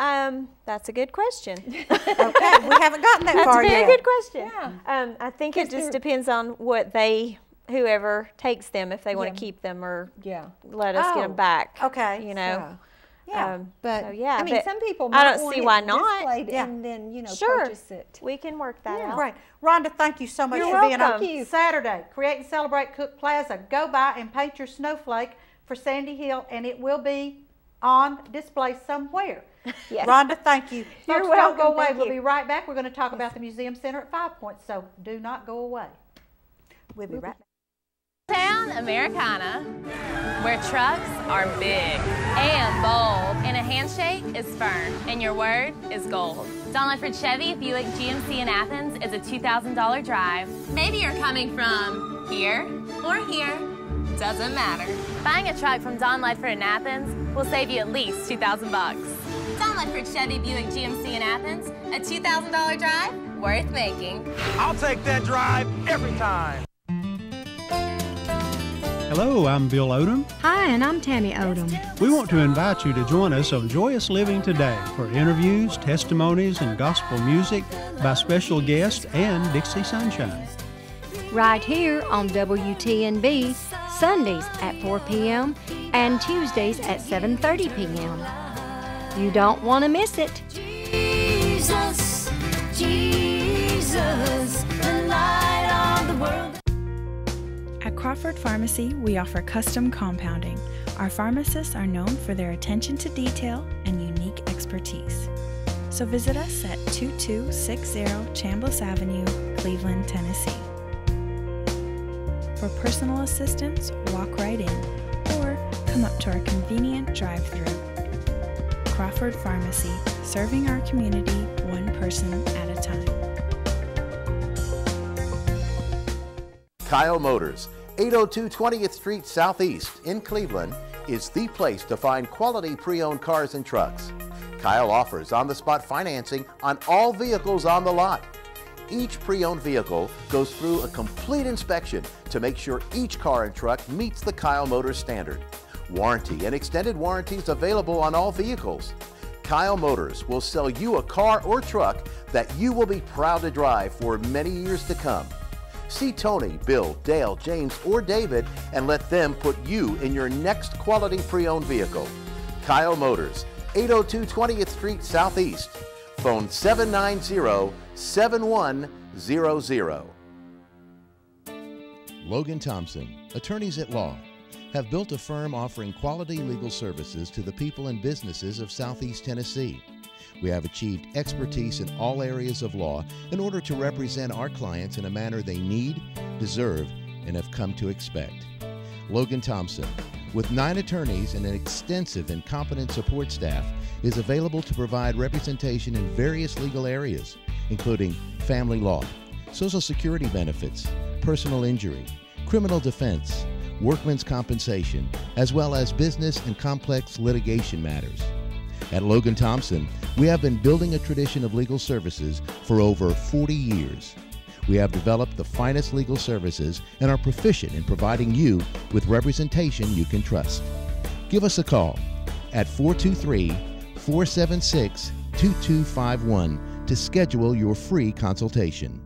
Speaker 10: that's a good question.
Speaker 1: Okay, we haven't gotten that far yet.
Speaker 10: That's a very good question.
Speaker 2: Yeah.
Speaker 10: I think it just depends on what whoever takes them, if they want to keep them or let us get them back.
Speaker 1: Okay.
Speaker 10: You know.
Speaker 2: but
Speaker 10: so, yeah,
Speaker 2: I mean,
Speaker 10: but
Speaker 2: some people
Speaker 10: I
Speaker 2: might
Speaker 10: don't
Speaker 2: want
Speaker 10: see
Speaker 2: it
Speaker 10: why not.
Speaker 2: displayed and then
Speaker 10: Sure.
Speaker 2: purchase it.
Speaker 10: We can work that out.
Speaker 1: Right. Rhonda, thank you so much
Speaker 10: You're
Speaker 1: for being
Speaker 10: welcome.
Speaker 1: on Saturday. Create and Celebrate Cook Plaza. Go by and paint your snowflake for Sandy Hill, and it will be on display somewhere.
Speaker 10: Yes.
Speaker 1: Rhonda, thank you.
Speaker 10: You're
Speaker 1: Folks, don't go
Speaker 10: welcome.
Speaker 1: away.
Speaker 10: Thank
Speaker 1: We'll
Speaker 10: you.
Speaker 1: be right back. We're going to talk about the Museum Center at 5 Points, so do not go away. We'll be right back.
Speaker 6: Town Americana, where trucks are big and bold, and a handshake is firm, and your word is gold. Don Ledford Chevy Buick GMC in Athens is a $2,000 drive. Maybe you're coming from here or here, doesn't matter. Buying a truck from Don Ledford in Athens will save you at least $2,000 bucks. Don Ledford Chevy Buick GMC in Athens, a $2,000 drive worth making.
Speaker 7: I'll take that drive every time.
Speaker 11: Hello, I'm Bill Odom.
Speaker 12: Hi, and I'm Tammy Odom.
Speaker 11: We want to invite you to join us on Joyous Living Today for interviews, testimonies, and gospel music by special guests and Dixie Sunshine.
Speaker 12: Right here on WTNB, Sundays at 4 p.m. and Tuesdays at 7:30 p.m. You don't want to miss it.
Speaker 13: Jesus, Jesus, the light of the world.
Speaker 5: At Crawford Pharmacy, we offer custom compounding. Our pharmacists are known for their attention to detail and unique expertise. So visit us at 2260 Chambliss Avenue, Cleveland, Tennessee. For personal assistance, walk right in or come up to our convenient drive-thru. Crawford Pharmacy, serving our community one person at a time.
Speaker 3: Kyle Motors, 802 20th Street Southeast in Cleveland, is the place to find quality pre-owned cars and trucks. Kyle offers on-the-spot financing on all vehicles on the lot. Each pre-owned vehicle goes through a complete inspection to make sure each car and truck meets the Kyle Motors standard. Warranty and extended warranties available on all vehicles. Kyle Motors will sell you a car or truck that you will be proud to drive for many years to come. See Tony, Bill, Dale, James, or David and let them put you in your next quality pre-owned vehicle. Kyle Motors, 802 20th Street Southeast. Phone 790-7100.
Speaker 4: Logan Thompson, attorneys at law, have built a firm offering quality legal services to the people and businesses of Southeast Tennessee. We have achieved expertise in all areas of law in order to represent our clients in a manner they need, deserve, and have come to expect. Logan Thompson, with 9 attorneys and an extensive and competent support staff, is available to provide representation in various legal areas, including family law, Social Security benefits, personal injury, criminal defense, workmen's compensation, as well as business and complex litigation matters. At Logan Thompson, we have been building a tradition of legal services for over 40 years. We have developed the finest legal services and are proficient in providing you with representation you can trust. Give us a call at 423-476-2251 to schedule your free consultation.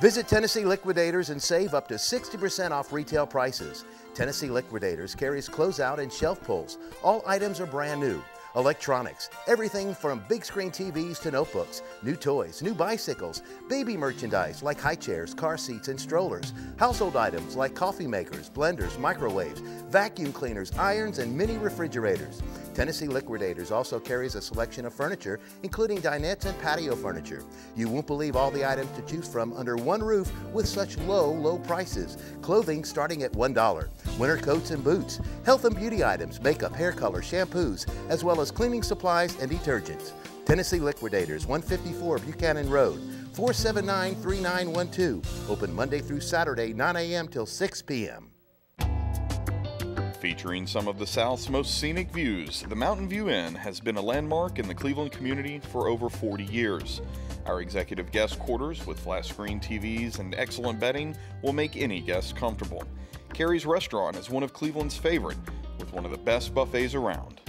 Speaker 3: Visit Tennessee Liquidators and save up to 60% off retail prices. Tennessee Liquidators carries closeout and shelf pulls. All items are brand new. Electronics, everything from big screen TVs to notebooks, new toys, new bicycles, baby merchandise like high chairs, car seats, and strollers, household items like coffee makers, blenders, microwaves, vacuum cleaners, irons, and mini refrigerators. Tennessee Liquidators also carries a selection of furniture, including dinettes and patio furniture. You won't believe all the items to choose from under one roof with such low prices. Clothing starting at $1. Winter coats and boots, health and beauty items, makeup, hair color, shampoos, as well as cleaning supplies and detergents. Tennessee Liquidators, 154 Buchanan Road, 479-3912. Open Monday through Saturday, 9 a.m. till 6 p.m.
Speaker 8: Featuring some of the South's most scenic views, the Mountain View Inn has been a landmark in the Cleveland community for over 40 years. Our executive guest quarters with flat screen TVs and excellent bedding will make any guest comfortable. Carrie's Restaurant is one of Cleveland's favorite, with one of the best buffets around.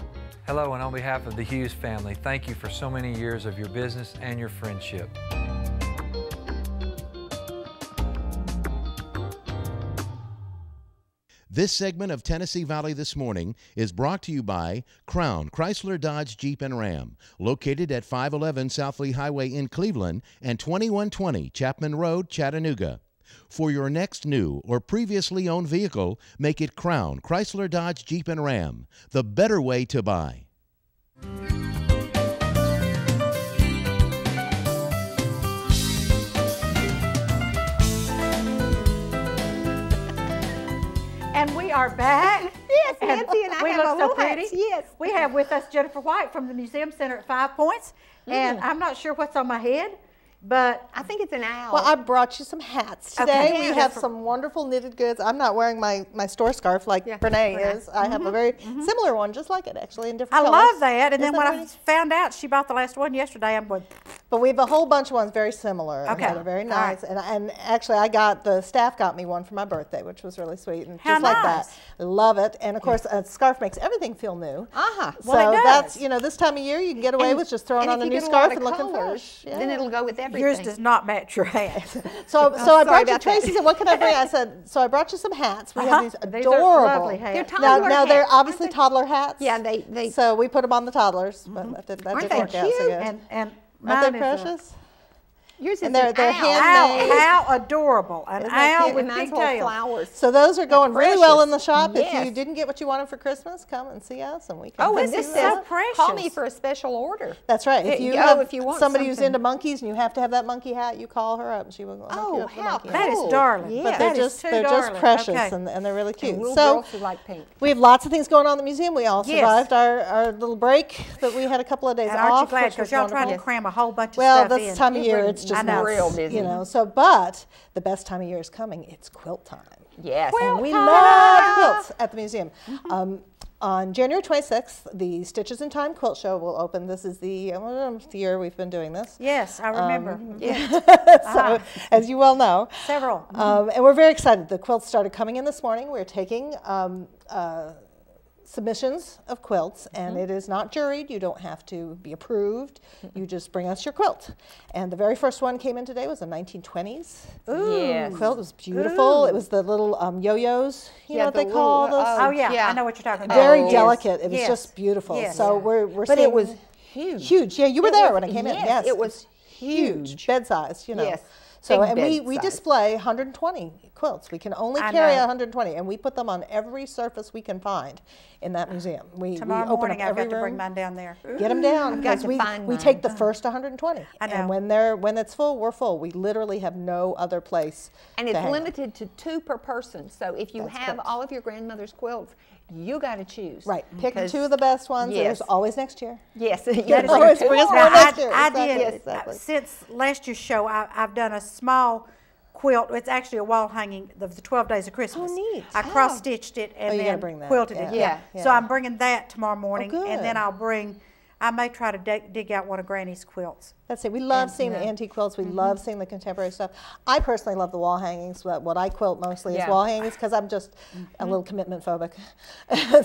Speaker 9: Hello, and on behalf of the Hughes family, thank you for so many years of your business and your friendship.
Speaker 4: This segment of Tennessee Valley This Morning is brought to you by Crown Chrysler Dodge Jeep and Ram, located at 511 South Lee Highway in Cleveland and 2120 Chapman Road, Chattanooga. For your next new or previously owned vehicle, make it Crown Chrysler Dodge Jeep and Ram, the better way to buy.
Speaker 1: And we are back.
Speaker 2: Yes, Nancy and I
Speaker 1: we
Speaker 2: have
Speaker 1: look
Speaker 2: a
Speaker 1: so
Speaker 2: little
Speaker 1: pretty.
Speaker 2: hats, yes.
Speaker 1: We have with us Jennifer White from the Museum Center at 5 Points. And I'm not sure what's on my head, but
Speaker 2: I think it's an owl.
Speaker 14: Well, I brought you some hats today. We have some wonderful knitted goods. I'm not wearing my store scarf like Renee is. I have a very similar one, just like it actually, in different colors.
Speaker 1: I love that. And then when I found out she bought the last one yesterday, I'm going.
Speaker 14: But we have a whole bunch of ones very similar.
Speaker 1: Okay.
Speaker 14: They're very nice. And actually, the staff got me one for my birthday, which was really sweet. And
Speaker 1: How
Speaker 14: just like
Speaker 1: nice.
Speaker 14: that. I love it. And of course, a scarf makes everything feel new.
Speaker 2: Uh-huh.
Speaker 14: So
Speaker 1: Well, it does.
Speaker 14: that's, this time of year, you can get away with just throwing on a new scarf and looking fresh.
Speaker 2: Then it'll go with everything.
Speaker 1: Yours does not match your hat.
Speaker 14: So I brought you,
Speaker 2: about
Speaker 14: Tracy
Speaker 2: that.
Speaker 14: said, what can I bring? I said, so I brought you some hats. We have these
Speaker 1: These are
Speaker 14: adorable.
Speaker 1: lovely hats.
Speaker 2: They're toddler
Speaker 14: Now they're
Speaker 2: hats,
Speaker 14: obviously
Speaker 2: aren't they?
Speaker 14: toddler hats.
Speaker 2: Yeah, they
Speaker 14: So we put them on the toddlers, but that didn't
Speaker 2: Aren't
Speaker 14: work
Speaker 2: they
Speaker 14: out so
Speaker 2: cute?
Speaker 14: good.
Speaker 1: And
Speaker 14: Aren't
Speaker 1: mine
Speaker 14: they
Speaker 1: is
Speaker 14: precious?
Speaker 2: yours is
Speaker 14: And they're
Speaker 2: an owl.
Speaker 14: handmade.
Speaker 1: How adorable. An
Speaker 2: Isn't that
Speaker 1: owl
Speaker 2: cute?
Speaker 1: with
Speaker 2: And mine's
Speaker 1: big
Speaker 2: little
Speaker 1: tails.
Speaker 2: flowers.
Speaker 14: So those are going really well in the shop. If
Speaker 2: Yes.
Speaker 14: you didn't get what you wanted for Christmas, come and see us, and we can.
Speaker 2: Oh, and
Speaker 14: see
Speaker 2: this
Speaker 14: you.
Speaker 2: says,
Speaker 1: so precious.
Speaker 2: call me for a special order.
Speaker 14: That's right. If you
Speaker 2: Oh,
Speaker 14: have
Speaker 2: if you want
Speaker 14: somebody who's
Speaker 2: something.
Speaker 14: into monkeys and you have to have that monkey hat, you call her up and she will hook you
Speaker 2: Oh,
Speaker 14: up with the
Speaker 2: how
Speaker 14: monkey hat.
Speaker 1: That is
Speaker 2: cool.
Speaker 1: darling.
Speaker 2: Yeah.
Speaker 14: But
Speaker 1: That is too
Speaker 14: they're just
Speaker 1: darling.
Speaker 14: precious
Speaker 1: Okay.
Speaker 14: and they're really cute.
Speaker 2: And little
Speaker 14: So
Speaker 2: girls who like pink.
Speaker 14: we have lots of things going on in the museum. We all
Speaker 1: Yes.
Speaker 14: survived our little break that we had a couple of days
Speaker 1: And
Speaker 14: off.
Speaker 1: aren't you glad?
Speaker 14: which
Speaker 1: Because
Speaker 14: was
Speaker 1: y'all trying to
Speaker 14: wonderful.
Speaker 1: cram a whole bunch of
Speaker 14: Well,
Speaker 1: stuff
Speaker 14: this
Speaker 1: in.
Speaker 14: time of year, it's just
Speaker 1: I know.
Speaker 2: real busy.
Speaker 14: So, but the best time of year is coming. It's quilt time.
Speaker 2: Yes.
Speaker 14: And we love quilts at the museum. On January 26th, the Stitches in Time Quilt Show will open. This is the year we've been doing this.
Speaker 1: Yes, I remember.
Speaker 14: So, as you well know.
Speaker 1: Several.
Speaker 14: And we're very excited. The quilts started coming in this morning. We're taking submissions of quilts, and it is not juried. You don't have to be approved. You just bring us your quilt. And the very first one came in today was a 1920s
Speaker 2: Yes.
Speaker 14: quilt. It was beautiful. It was the little yo-yos, you know what they
Speaker 2: the
Speaker 14: call
Speaker 2: little,
Speaker 14: those?
Speaker 1: Oh, yeah,
Speaker 2: Yeah.
Speaker 1: I know what you're talking about.
Speaker 14: Very
Speaker 2: yes.
Speaker 14: delicate. It was
Speaker 1: Yes.
Speaker 14: just beautiful.
Speaker 1: Yes.
Speaker 14: So we're
Speaker 2: But
Speaker 14: seeing
Speaker 2: it was huge.
Speaker 14: huge. Yeah, you were
Speaker 2: It
Speaker 14: there
Speaker 2: was-
Speaker 14: when it came in.
Speaker 2: yes,
Speaker 14: Yes,
Speaker 2: it was huge.
Speaker 14: bed size,
Speaker 2: Yes.
Speaker 14: So
Speaker 2: Big
Speaker 14: and
Speaker 2: bed
Speaker 14: we
Speaker 2: size.
Speaker 14: display 120 quilts. We can only
Speaker 1: I
Speaker 14: carry
Speaker 1: know.
Speaker 14: 120, and we put them on every surface we can find in that museum. We
Speaker 1: Tomorrow
Speaker 14: open
Speaker 1: morning
Speaker 14: up
Speaker 1: I've
Speaker 14: every
Speaker 1: got to bring
Speaker 14: room.
Speaker 1: mine down there.
Speaker 14: Get them down
Speaker 2: got
Speaker 14: because
Speaker 2: to
Speaker 14: we
Speaker 2: find
Speaker 14: take
Speaker 2: mine.
Speaker 14: the first 120.
Speaker 1: I know.
Speaker 14: And when it's full, we're full. We literally have no other place.
Speaker 2: And
Speaker 14: to
Speaker 2: it's
Speaker 14: hang.
Speaker 2: limited to 2 per person. So if you
Speaker 14: That's
Speaker 2: have
Speaker 14: correct.
Speaker 2: all of your grandmother's quilts, you got to choose.
Speaker 14: Right. Pick
Speaker 2: Because-
Speaker 14: 2 of the best ones.
Speaker 2: Yes.
Speaker 14: There's always next year.
Speaker 2: Yes.
Speaker 14: That is
Speaker 2: Yes.
Speaker 14: always bring us
Speaker 1: Now,
Speaker 14: more next year.
Speaker 1: I
Speaker 14: Exactly,
Speaker 1: did,
Speaker 14: exactly.
Speaker 1: since last year's show, I've done a small quilt. It's actually a wall hanging of the 12 Days of Christmas.
Speaker 14: Oh, neat.
Speaker 1: I cross-stitched it and
Speaker 14: you gotta
Speaker 1: then
Speaker 14: bring that.
Speaker 1: quilted
Speaker 14: Yeah.
Speaker 1: it. Yeah.
Speaker 14: Yeah.
Speaker 1: So I'm bringing that tomorrow morning,
Speaker 14: good.
Speaker 1: and then I may try to dig out one of Granny's quilts.
Speaker 14: That's it. We love seeing the antique quilts. We love seeing the contemporary stuff. I personally love the wall hangings. What I quilt mostly is
Speaker 2: Yeah.
Speaker 14: wall hangings because I'm just a little commitment phobic.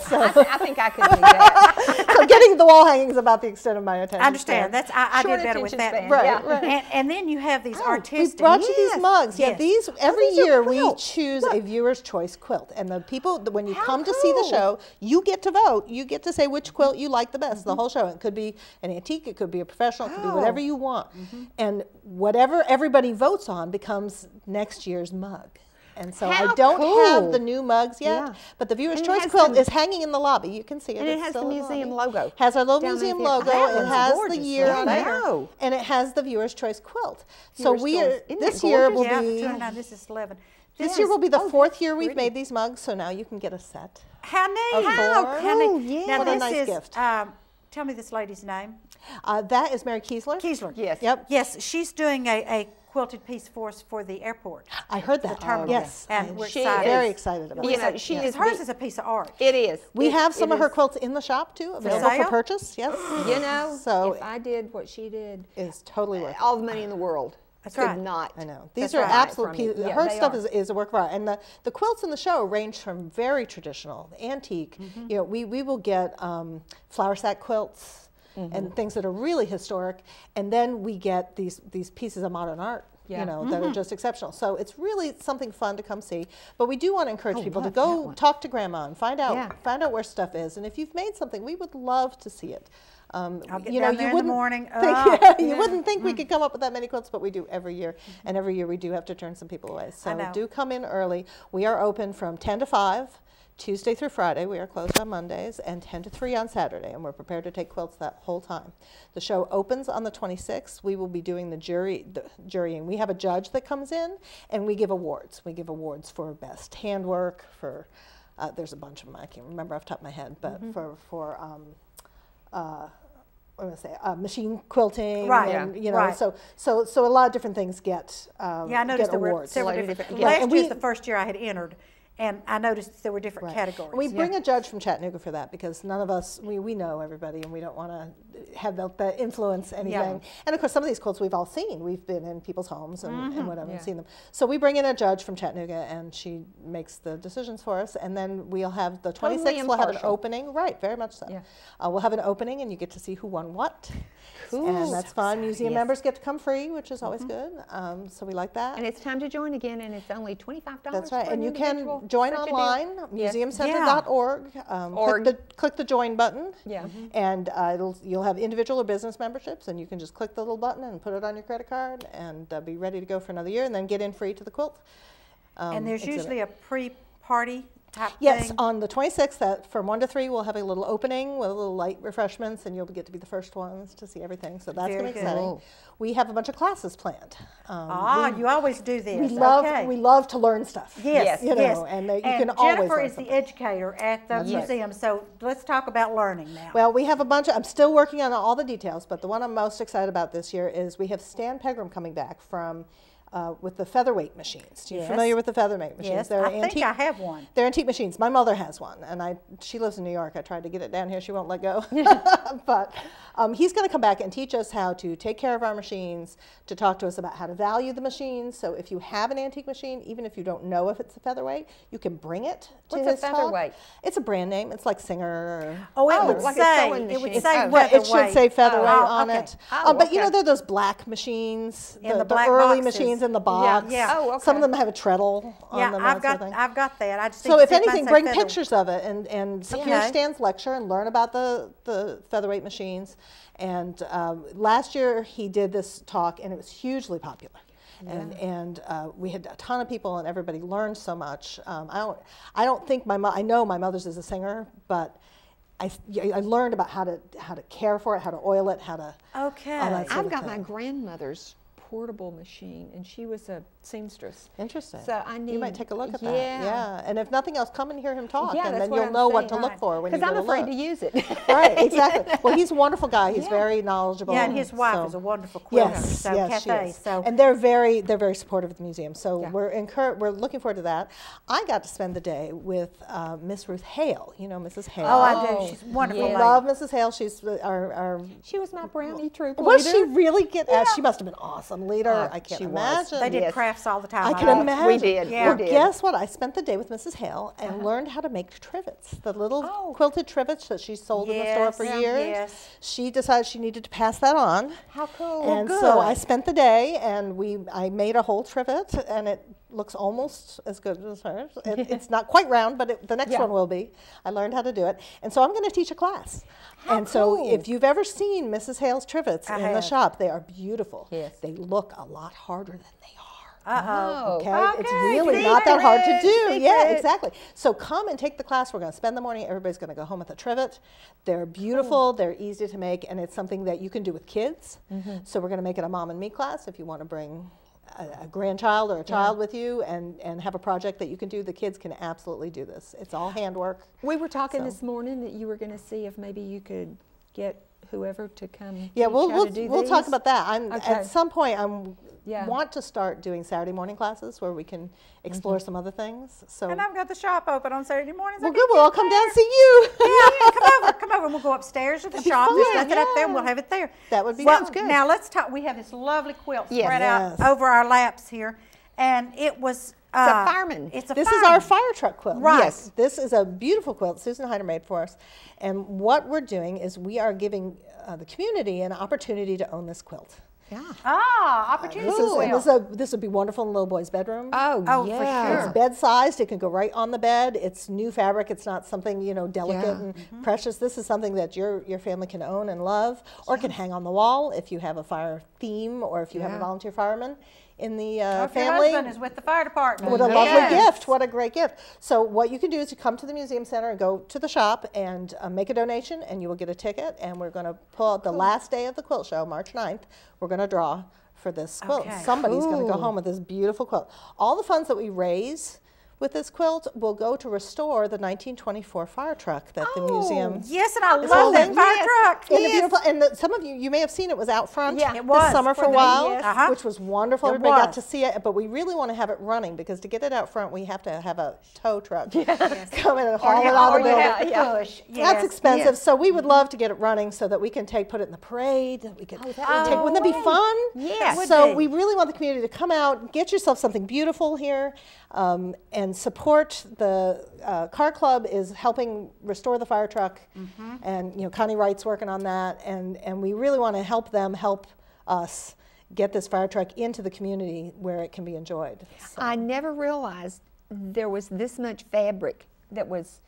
Speaker 14: so,
Speaker 2: I think I could do that.
Speaker 14: so getting the wall hangings is about the extent of my attention.
Speaker 1: I understand.
Speaker 14: span.
Speaker 1: That's I
Speaker 2: Short
Speaker 1: did better with
Speaker 2: attention
Speaker 1: that.
Speaker 2: span.
Speaker 14: Right,
Speaker 2: Yeah.
Speaker 14: right.
Speaker 1: And then you have these
Speaker 14: We
Speaker 1: artistic.
Speaker 14: brought you
Speaker 2: Yes.
Speaker 14: these mugs. Yeah,
Speaker 1: Yes.
Speaker 14: these every
Speaker 2: these are
Speaker 14: year we
Speaker 2: quilts.
Speaker 14: choose a viewer's choice quilt, and the people when you
Speaker 2: How
Speaker 14: come to see the
Speaker 2: cool.
Speaker 14: show, you get to vote. You get to say which quilt you like the best. The whole show. It could be an antique. It could be a professional. It could be whatever you want, and whatever everybody votes on becomes next year's mug. And so
Speaker 2: How
Speaker 14: I don't
Speaker 2: cool.
Speaker 14: have the new mugs yet,
Speaker 2: Yeah.
Speaker 14: but the Viewer's
Speaker 2: And it
Speaker 14: Choice
Speaker 2: has
Speaker 14: quilt
Speaker 2: the-
Speaker 14: is hanging in the lobby. You can see it.
Speaker 2: And it
Speaker 14: It's
Speaker 2: has the
Speaker 14: still in
Speaker 2: museum
Speaker 14: lobby.
Speaker 2: logo.
Speaker 14: Has our little
Speaker 2: down
Speaker 14: museum
Speaker 2: there.
Speaker 14: logo.
Speaker 2: That
Speaker 14: It
Speaker 2: one's
Speaker 14: has
Speaker 2: gorgeous.
Speaker 14: the year on
Speaker 2: I
Speaker 14: it.
Speaker 2: know.
Speaker 14: And it has the Viewer's Choice quilt. So
Speaker 2: Viewer's
Speaker 14: we
Speaker 2: Choice.
Speaker 14: are,
Speaker 2: Isn't
Speaker 14: this
Speaker 2: that
Speaker 14: year will
Speaker 1: Yeah,
Speaker 14: be,
Speaker 1: 209, this is 11.
Speaker 14: this year will be the
Speaker 2: Oh,
Speaker 14: 4th
Speaker 2: that's
Speaker 14: year we've
Speaker 2: pretty.
Speaker 14: made these mugs, so now you can get a set.
Speaker 1: How neat.
Speaker 14: Of
Speaker 2: How
Speaker 14: four.
Speaker 2: cool,
Speaker 1: neat.
Speaker 2: yeah.
Speaker 1: Now
Speaker 14: What a
Speaker 1: this
Speaker 14: nice
Speaker 1: is,
Speaker 14: gift.
Speaker 1: tell me this lady's name.
Speaker 14: That is Mary Kiesler.
Speaker 1: Kiesler.
Speaker 2: Yes.
Speaker 14: Yep.
Speaker 1: Yes, she's doing a quilted piece for us for the airport.
Speaker 14: I heard that.
Speaker 1: terminal.
Speaker 14: Yes.
Speaker 1: And we're
Speaker 2: She
Speaker 1: excited.
Speaker 14: Very excited about
Speaker 2: You
Speaker 14: it.
Speaker 2: know, she is
Speaker 1: Hers
Speaker 2: the-
Speaker 1: is a piece of art.
Speaker 2: It is.
Speaker 14: We have some
Speaker 2: it
Speaker 14: of her
Speaker 2: is.
Speaker 14: quilts in the shop too, available for
Speaker 1: sale?
Speaker 14: purchase. Yes.
Speaker 2: You know,
Speaker 14: So
Speaker 2: if I did what she did,
Speaker 14: it's totally worth it.
Speaker 2: all the money in the world.
Speaker 1: That's
Speaker 2: could
Speaker 1: right.
Speaker 2: not.
Speaker 14: I know. These
Speaker 2: That's
Speaker 14: are
Speaker 2: right.
Speaker 14: absolute
Speaker 2: From
Speaker 14: pieces.
Speaker 2: it. Yeah,
Speaker 14: Her
Speaker 2: they
Speaker 14: stuff
Speaker 2: are.
Speaker 14: is a work of art. And the quilts in the show range from very traditional, antique. You know, we will get flower sack quilts and things that are really historic. And then we get these pieces of modern art.
Speaker 2: Yeah.
Speaker 14: You know, that are just exceptional. So it's really something fun to come see. But we do want to encourage people to
Speaker 2: love that
Speaker 14: go
Speaker 2: one.
Speaker 14: talk to Grandma and find out where stuff is. And if you've made something, we would love to see it.
Speaker 1: I'll get
Speaker 14: You know,
Speaker 1: down there
Speaker 14: you
Speaker 1: in the
Speaker 14: wouldn't
Speaker 1: morning.
Speaker 14: think, you wouldn't think we could come up with that many quilts, but we do every year. And every year we do have to turn some people away. So
Speaker 1: know.
Speaker 14: do come in early. We are open from 10 to 5, Tuesday through Friday. We are closed on Mondays, and 10 to 3 on Saturday. And we're prepared to take quilts that whole time. The show opens on the 26th. We will be doing the jurying. We have a judge that comes in, and we give awards. We give awards for best handwork, for, there's a bunch of them I can't remember off the top of my head, but for what am I say, machine quilting,
Speaker 1: Right.
Speaker 14: and,
Speaker 1: Yeah.
Speaker 14: you know,
Speaker 1: Right.
Speaker 14: so a lot of different things get
Speaker 1: Yeah, I
Speaker 14: get
Speaker 1: noticed there were
Speaker 14: awards.
Speaker 1: several
Speaker 2: Like
Speaker 1: different.
Speaker 2: yeah.
Speaker 1: Last
Speaker 14: And
Speaker 1: year's
Speaker 14: we-
Speaker 1: the first year I had entered, and I noticed there were different
Speaker 14: Right.
Speaker 1: categories.
Speaker 14: We bring a judge from Chattanooga for that because none of us, we know everybody and we don't want to have that influence anything. And of course, some of these quilts we've all seen. We've been in people's homes and whatever and seen them. So we bring in a judge from Chattanooga and she makes the decisions for us. And then we'll have the 26th, we'll have an
Speaker 2: impartial.
Speaker 14: opening. Right, very much so.
Speaker 2: Yeah.
Speaker 14: We'll have an opening and you get to see who won what.
Speaker 2: Cool.
Speaker 14: And that's fun. Museum
Speaker 2: Yes.
Speaker 14: members get to come free, which is always good. So we like that.
Speaker 2: And it's time to join again, and it's only $25.
Speaker 14: That's right,
Speaker 2: for
Speaker 14: and
Speaker 2: an
Speaker 14: you can
Speaker 2: individual.
Speaker 14: join
Speaker 2: Such a deal.
Speaker 14: online,
Speaker 2: Yes.
Speaker 14: museumcenter.org. Click the join button,
Speaker 2: Yeah.
Speaker 14: and you'll have individual or business memberships, and you can just click the little button and put it on your credit card, and be ready to go for another year, and then get in free to the quilt.
Speaker 1: And there's
Speaker 14: exhibit.
Speaker 1: usually a pre-party type
Speaker 14: Yes,
Speaker 1: thing.
Speaker 14: on the 26th, from 1 to 3, we'll have a little opening with a little light refreshments, and you'll get to be the first ones to see everything. So that's going to
Speaker 1: Very
Speaker 14: be
Speaker 1: good.
Speaker 14: exciting.
Speaker 2: Cool.
Speaker 14: We have a bunch of classes planned.
Speaker 1: You always do this.
Speaker 14: We love to learn stuff.
Speaker 1: Yes,
Speaker 14: you know,
Speaker 1: yes.
Speaker 14: and you can always
Speaker 1: Jennifer
Speaker 14: learn
Speaker 1: is
Speaker 14: something.
Speaker 1: the educator at the museum, so let's talk about learning now.
Speaker 14: Well, we have a bunch of, I'm still working on all the details, but the one I'm most excited about this year is we have Stan Pegram coming back from, with the featherweight machines. Are you familiar with the featherweight machines?
Speaker 1: Yes,
Speaker 14: They're
Speaker 1: I think I have one.
Speaker 14: They're antique machines. My mother has one, and she lives in New York. I tried to get it down here. She won't let go. But he's going to come back and teach us how to take care of our machines, to talk to us about how to value the machines. So if you have an antique machine, even if you don't know if it's a featherweight, you can bring it to
Speaker 2: What's a
Speaker 14: his talk.
Speaker 2: featherweight?
Speaker 14: It's a brand name. It's like Singer.
Speaker 1: Oh, it
Speaker 2: Oh,
Speaker 1: would
Speaker 2: like a
Speaker 1: say,
Speaker 2: sewing
Speaker 1: it would
Speaker 2: machine.
Speaker 1: say
Speaker 2: Oh.
Speaker 14: Right, it should
Speaker 1: featherweight.
Speaker 14: say featherweight
Speaker 1: Oh,
Speaker 14: on
Speaker 1: okay.
Speaker 14: it.
Speaker 2: Oh,
Speaker 14: But you know,
Speaker 2: okay.
Speaker 14: they're those black machines,
Speaker 1: In the
Speaker 14: the
Speaker 1: black
Speaker 14: early
Speaker 1: boxes.
Speaker 14: machines in the box.
Speaker 1: Yeah.
Speaker 2: Oh, okay.
Speaker 14: Some of them have a treadle on
Speaker 1: Yeah,
Speaker 14: them.
Speaker 1: I've
Speaker 14: that sort of thing.
Speaker 1: got that. I just
Speaker 14: So
Speaker 1: need
Speaker 14: if
Speaker 1: to see mine
Speaker 14: anything,
Speaker 1: say
Speaker 14: bring
Speaker 1: feather-
Speaker 14: pictures of it and hear
Speaker 1: Okay.
Speaker 14: Stan's lecture and learn about the featherweight machines. And last year he did this talk and it was hugely popular. And we had a ton of people and everybody learned so much. I don't think I know my mother's is a singer, but I learned about how to care for it, how to oil it, how to
Speaker 1: Okay.
Speaker 14: all that sort
Speaker 2: I've
Speaker 14: of
Speaker 2: got my
Speaker 14: thing.
Speaker 2: grandmother's portable machine, and she was a seamstress.
Speaker 14: Interesting.
Speaker 2: So I need.
Speaker 14: You might take a look at that.
Speaker 2: Yeah.
Speaker 14: Yeah. And if nothing else, come and hear him talk,
Speaker 2: Yeah,
Speaker 14: and
Speaker 2: that's
Speaker 14: then
Speaker 2: what
Speaker 14: you'll
Speaker 2: I'm
Speaker 14: know what to
Speaker 2: saying.
Speaker 14: look for when you
Speaker 2: Because
Speaker 14: go
Speaker 2: I'm
Speaker 14: to
Speaker 2: afraid
Speaker 14: look.
Speaker 2: to use it.
Speaker 14: Right, exactly. Well, he's a wonderful guy. He's
Speaker 2: Yeah.
Speaker 14: very knowledgeable.
Speaker 1: Yeah, and his wife
Speaker 14: so-
Speaker 1: is a wonderful quilter.
Speaker 14: Yes,
Speaker 1: so
Speaker 14: yes, she
Speaker 1: Cafe.
Speaker 14: is.
Speaker 1: So
Speaker 14: And they're very supportive of the museum. So
Speaker 2: Yeah.
Speaker 14: we're looking forward to that. I got to spend the day with Miss Ruth Hale. You know Mrs. Hale.
Speaker 1: oh, I do. She's a wonderful.
Speaker 14: We
Speaker 1: lady.
Speaker 14: love Mrs. Hale. She's our
Speaker 2: She was my brownie troop
Speaker 14: was
Speaker 2: leader.
Speaker 14: she really She must have been an awesome leader. I can't
Speaker 2: she was.
Speaker 14: imagine.
Speaker 1: They did
Speaker 2: Yes.
Speaker 1: crafts all the time.
Speaker 14: I can
Speaker 1: love it.
Speaker 14: imagine.
Speaker 2: We did.
Speaker 1: Yeah.
Speaker 14: Well,
Speaker 2: We did.
Speaker 14: guess what? I spent the day with Mrs. Hale and learned how to make trivets, the little quilted trivets that she sold in the store for
Speaker 1: Yes,
Speaker 14: years.
Speaker 1: yes.
Speaker 14: She decided she needed to pass that on.
Speaker 2: How cool.
Speaker 14: And
Speaker 1: Well,
Speaker 14: so
Speaker 1: good.
Speaker 14: I spent the day and I made a whole trivet and it looks almost as good as hers. It's not quite round, but the next
Speaker 2: Yeah.
Speaker 14: one will be. I learned how to do it. And so I'm going to teach a class. So
Speaker 2: cool.
Speaker 14: if you've ever seen Mrs. Hale's trivets
Speaker 1: I
Speaker 14: in the
Speaker 1: have.
Speaker 14: shop, they are beautiful.
Speaker 2: Yes.
Speaker 14: They look a lot harder than they are.
Speaker 1: Uh-oh.
Speaker 14: Okay? It's really not that hard to do. Yeah, exactly. So come and take the class. We're going to spend the morning. Everybody's going to go home with a trivet. They're beautiful. They're easy to make, and it's something that you can do with kids. So we're going to make it a mom and me class if you want to bring a grandchild or a child with you and have a project that you can do. The kids can absolutely do this. It's all handwork.
Speaker 2: We were talking this morning that you were going to see if maybe you could get whoever to come.
Speaker 14: Yeah, we'll talk
Speaker 2: these.
Speaker 14: about that. At some point
Speaker 2: Yeah.
Speaker 14: want to start doing Saturday morning classes where we can explore some other things. So
Speaker 1: And I've got the shop open on Saturday mornings.
Speaker 14: well, good. We'll all come down and see you.
Speaker 1: Yeah, come over. And we'll go upstairs to the shop. Just let it up there, and we'll have it there.
Speaker 14: That would be
Speaker 1: Well,
Speaker 14: good.
Speaker 1: Now let's talk. We have this lovely quilt
Speaker 2: Yes.
Speaker 1: spread out
Speaker 14: Yes.
Speaker 1: over our laps here, and it was.
Speaker 2: It's a fireman.
Speaker 1: It's a
Speaker 14: This
Speaker 1: fireman.
Speaker 14: is our fire truck quilt.
Speaker 1: Right.
Speaker 14: Yes, this is a beautiful quilt Susan Hyder made for us. And what we're doing is we are giving the community an opportunity to own this quilt.
Speaker 2: Yeah.
Speaker 1: Opportunity quilt.
Speaker 14: This would be wonderful in a little boy's bedroom.
Speaker 2: Oh,
Speaker 1: for
Speaker 2: yeah.
Speaker 1: sure.
Speaker 14: It's bed sized. It can go right on the bed. It's new fabric. It's not something delicate
Speaker 2: Yeah.
Speaker 14: and precious. This is something that your family can own and love, or can hang on the wall if you have a fire theme or if you have a volunteer fireman in the
Speaker 1: If your
Speaker 14: family.
Speaker 1: husband is with the fire department.
Speaker 14: What a
Speaker 1: Yes.
Speaker 14: lovely gift. What a great gift. So what you can do is you come to the Museum Center and go to the shop and make a donation, and you will get a ticket. And we're going to pull out the last day of the quilt show, March 9th. We're going to draw for this quilt.
Speaker 1: Okay.
Speaker 14: Somebody's going to go
Speaker 2: Cool.
Speaker 14: home with this beautiful quilt. All the funds that we raise with this quilt will go to restore the 1924 fire truck that the museum
Speaker 1: Yes, and I
Speaker 14: is
Speaker 1: love that
Speaker 14: holding.
Speaker 1: fire truck.
Speaker 14: And the beautiful, and some of you may have seen it was out front
Speaker 1: Yeah, it
Speaker 14: this
Speaker 1: was
Speaker 14: summer for a
Speaker 1: for the-
Speaker 14: while,
Speaker 1: yes.
Speaker 14: which was wonderful.
Speaker 1: It
Speaker 14: Everybody got
Speaker 1: was.
Speaker 14: to see it, but we really want to have it running because to get it out front, we have to have a tow truck come in and haul it out of the building.
Speaker 1: Push.
Speaker 14: That's expensive, so we would love to get it running so that we can put it in the parade. That we could take. Wouldn't that be fun?
Speaker 2: Yes.
Speaker 1: Would
Speaker 14: So
Speaker 1: be.
Speaker 14: we really want the community to come out, get yourself something beautiful here, and support the car club is helping restore the fire truck, and Connie Wright's working on that, and we really want to help them help us get this fire truck into the community where it can be enjoyed. So.
Speaker 2: I never realized there was this much fabric that was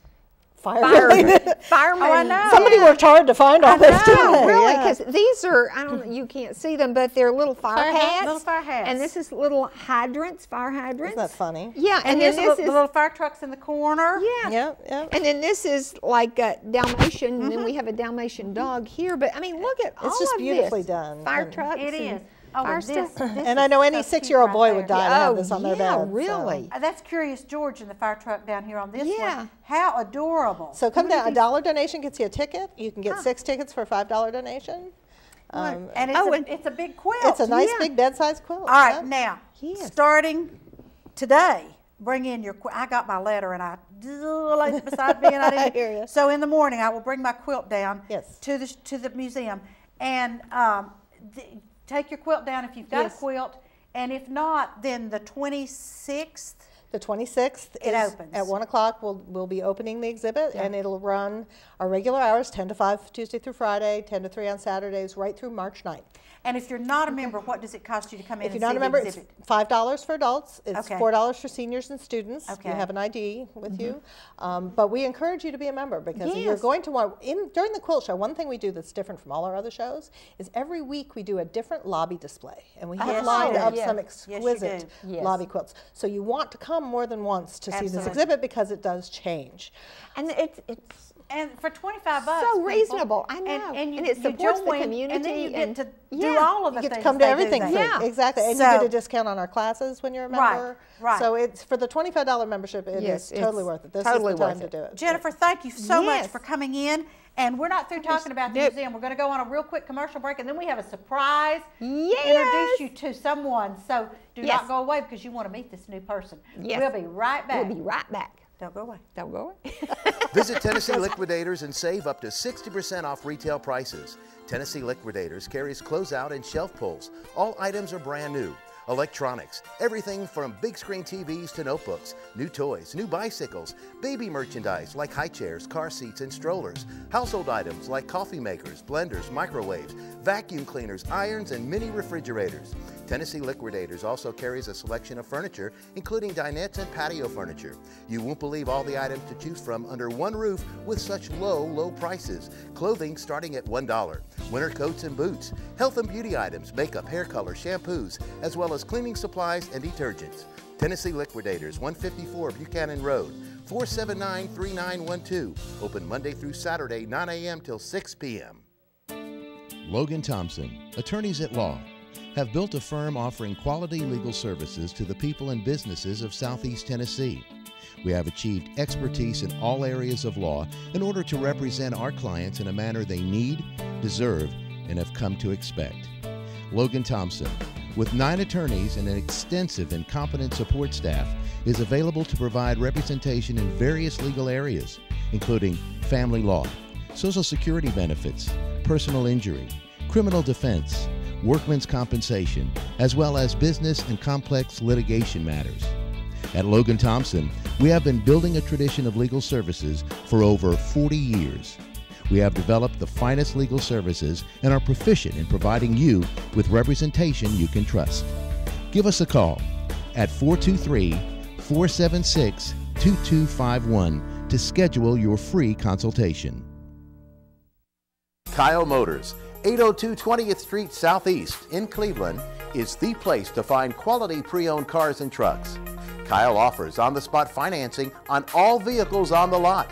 Speaker 14: Firemen.
Speaker 2: firemen.
Speaker 1: Oh, I know.
Speaker 14: Somebody worked hard to find all this, didn't
Speaker 2: No,
Speaker 14: they?
Speaker 2: really,
Speaker 14: Yeah.
Speaker 2: because these are, I don't know, you can't see them, but they're little fire hats.
Speaker 1: Little fire hats.
Speaker 2: And this is little hydrants, fire hydrants.
Speaker 14: Isn't that funny?
Speaker 2: Yeah,
Speaker 1: And
Speaker 2: then
Speaker 1: this
Speaker 2: this
Speaker 1: the
Speaker 2: is,
Speaker 1: little fire trucks in the corner.
Speaker 2: yeah.
Speaker 14: Yeah, yeah.
Speaker 2: And then this is like a Dalmatian, and then we have a Dalmatian dog here. But I mean, look at all
Speaker 14: just
Speaker 2: of
Speaker 14: beautifully
Speaker 2: this.
Speaker 14: done.
Speaker 2: Fire
Speaker 14: And-
Speaker 2: trucks.
Speaker 1: It
Speaker 2: and
Speaker 1: is. Oh,
Speaker 2: fire
Speaker 1: and this,
Speaker 2: stuff.
Speaker 1: this
Speaker 14: And
Speaker 1: is
Speaker 14: I know any
Speaker 1: so cute
Speaker 14: 6-year-old
Speaker 1: right
Speaker 14: boy
Speaker 1: there.
Speaker 14: would die to have
Speaker 2: Oh,
Speaker 14: this on their
Speaker 2: yeah,
Speaker 14: bed. so.
Speaker 2: really.
Speaker 1: That's Curious George in the fire truck down here on this
Speaker 2: Yeah.
Speaker 1: one. How adorable.
Speaker 14: So come down. A $1 donation gets you a ticket. You can get 6 tickets for a $5 donation.
Speaker 1: And it's, it's a big quilt.
Speaker 14: It's a nice big bed-sized quilt.
Speaker 1: All right,
Speaker 14: yeah.
Speaker 1: now,
Speaker 2: Yes.
Speaker 1: starting today, bring in your quilt. I got my letter and I laid it beside me and I didn't.
Speaker 14: I hear ya.
Speaker 1: So in the morning, I will bring my quilt down
Speaker 14: Yes.
Speaker 1: to the museum and take your quilt down if you've got
Speaker 14: Yes.
Speaker 1: a quilt. And if not, then the 26th.
Speaker 14: The 26th
Speaker 1: It
Speaker 14: is
Speaker 1: opens.
Speaker 14: at 1 o'clock. We'll be opening the exhibit, and it'll run our regular hours, 10 to 5 Tuesday through Friday, 10 to 3 on Saturdays, right through March 9th.
Speaker 1: And if you're not a member, what does it cost you to come in
Speaker 14: If
Speaker 1: and
Speaker 14: you're not
Speaker 1: see
Speaker 14: a member,
Speaker 1: the
Speaker 14: it's
Speaker 1: exhibit?
Speaker 14: $5 for adults. It's
Speaker 1: Okay.
Speaker 14: $4 for seniors and students.
Speaker 1: Okay.
Speaker 14: You have an ID with you. But we encourage you to be a member because you're
Speaker 2: Yes.
Speaker 14: going to want, during the quilt show, one thing we do that's different from all our other shows is every week we do a different lobby display. And we have
Speaker 1: Yes,
Speaker 14: lined
Speaker 1: you do.
Speaker 14: up
Speaker 1: Yes.
Speaker 14: some
Speaker 1: Yes, you
Speaker 14: exquisite
Speaker 1: do.
Speaker 2: Yes.
Speaker 14: lobby quilts. So you want to come more than once to see this
Speaker 1: Absolutely.
Speaker 14: exhibit because it does change.
Speaker 2: And it's
Speaker 1: And for $25,
Speaker 2: so
Speaker 1: people,
Speaker 2: reasonable. I know.
Speaker 1: and,
Speaker 2: it supports the
Speaker 1: join,
Speaker 2: community.
Speaker 1: and then you get to do
Speaker 2: yeah.
Speaker 1: all of the
Speaker 14: You get
Speaker 1: things
Speaker 14: to come to
Speaker 1: they do
Speaker 14: everything
Speaker 1: there.
Speaker 14: free.
Speaker 2: Yeah.
Speaker 14: Exactly. And
Speaker 1: So-
Speaker 14: you get a discount on our classes when you're a
Speaker 1: Right,
Speaker 14: member.
Speaker 1: right.
Speaker 14: So it's for the $25 membership, it
Speaker 2: Yes,
Speaker 14: is totally
Speaker 2: it's
Speaker 14: worth it. This
Speaker 2: totally
Speaker 14: is the time
Speaker 2: worth
Speaker 14: to
Speaker 2: it.
Speaker 14: do it.
Speaker 1: Jennifer, thank you so much
Speaker 2: Yes.
Speaker 1: for coming in. And we're not through talking about the
Speaker 2: Nope.
Speaker 1: museum. We're going to go on a real quick commercial break, and then we have a surprise.
Speaker 2: Yes.
Speaker 1: Introduce you to someone. So do
Speaker 2: Yes.
Speaker 1: not go away because you want to meet this new person.
Speaker 2: Yes.
Speaker 1: We'll be right back.
Speaker 2: We'll be right back.
Speaker 1: Don't go away.
Speaker 2: Don't go away.
Speaker 3: Visit Tennessee Liquidators and save up to 60% off retail prices. Tennessee Liquidators carries closeout and shelf pulls. All items are brand new. Electronics, everything from big screen TVs to notebooks, new toys, new bicycles, baby merchandise like high chairs, car seats, and strollers, household items like coffee makers, blenders, microwaves, vacuum cleaners, irons, and mini refrigerators. Tennessee Liquidators also carries a selection of furniture, including dinettes and patio furniture. You won't believe all the items to choose from under one roof with such low prices. Clothing starting at $1. Winter coats and boots, health and beauty items, makeup, hair color, shampoos, as well as cleaning supplies and detergents. Tennessee Liquidators, 154 Buchanan Road, 479-3912. Open Monday through Saturday, 9 a.m. till 6 p.m.
Speaker 4: Logan Thompson, attorneys at law, have built a firm offering quality legal services to the people and businesses of Southeast Tennessee. We have achieved expertise in all areas of law in order to represent our clients in a manner they need, deserve, and have come to expect. Logan Thompson, with 9 attorneys and an extensive and competent support staff, is available to provide representation in various legal areas, including family law, Social Security benefits, personal injury, criminal defense, workmen's compensation, as well as business and complex litigation matters. At Logan Thompson, we have been building a tradition of legal services for over 40 years. We have developed the finest legal services and are proficient in providing you with representation you can trust. Give us a call at 423-476-2251 to schedule your free consultation.
Speaker 3: Kyle Motors, 802 20th Street Southeast in Cleveland, is the place to find quality pre-owned cars and trucks. Kyle offers on-the-spot financing on all vehicles on the lot.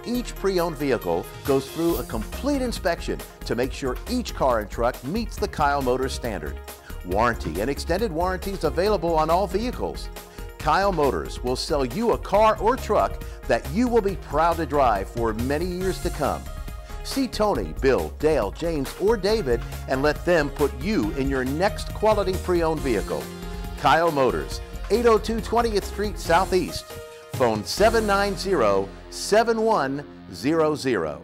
Speaker 3: Each pre-owned vehicle goes through a complete inspection to make sure each car and truck meets the Kyle Motors standard. Warranty and extended warranties available on all vehicles. Kyle Motors will sell you a car or truck that you will be proud to drive for many years to come. See Tony, Bill, Dale, James, or David and let them put you in your next quality pre-owned vehicle. Kyle Motors, 802 20th Street Southeast. Phone 790-7100.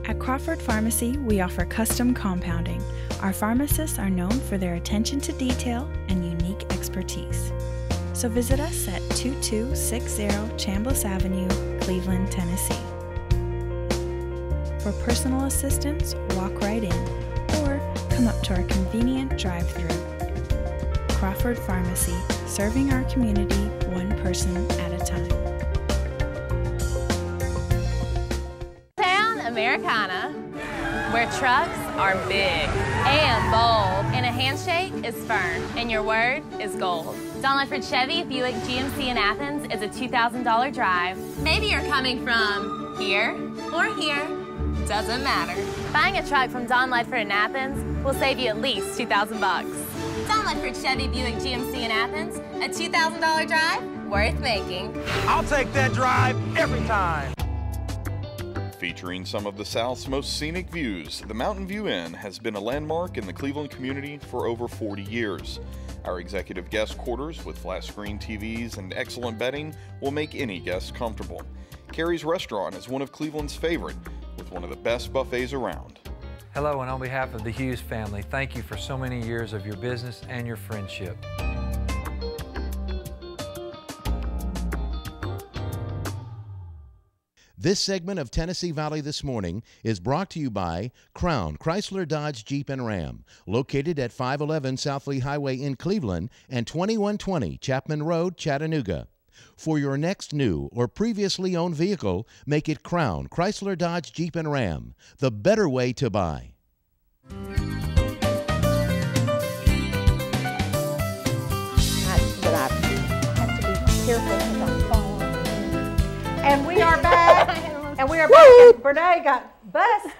Speaker 5: At Crawford Pharmacy, we offer custom compounding. Our pharmacists are known for their attention to detail and unique expertise. So visit us at 2260 Chambliss Avenue, Cleveland, Tennessee. For personal assistance, walk right in or come up to our convenient drive-thru. Crawford Pharmacy, serving our community one person at a time.
Speaker 6: Town Americana, where trucks are big and bold, and a handshake is firm, and your word is gold. Don Ledford Chevy Buick GMC in Athens is a $2,000 drive. Maybe you're coming from here or here. Doesn't matter. Buying a truck from Don Ledford in Athens will save you at least $2,000 bucks. Don Ledford Chevy Buick GMC in Athens, a $2,000 drive worth making.
Speaker 7: I'll take that drive every time.
Speaker 8: Featuring some of the South's most scenic views, the Mountain View Inn has been a landmark in the Cleveland community for over 40 years. Our executive guest quarters with flat screen TVs and excellent bedding will make any guest comfortable. Carrie's Restaurant is one of Cleveland's favorite, with one of the best buffets around.
Speaker 9: Hello, and on behalf of the Hughes family, thank you for so many years of your business and your friendship.
Speaker 4: This segment of Tennessee Valley This Morning is brought to you by Crown Chrysler Dodge Jeep and Ram, located at 511 South Lee Highway in Cleveland and 2120 Chapman Road, Chattanooga. For your next new or previously owned vehicle, make it Crown Chrysler Dodge Jeep and Ram, the better way to buy.
Speaker 2: But I have to be careful because I'm falling.
Speaker 1: And we are back. And we are back. And Brene got busted.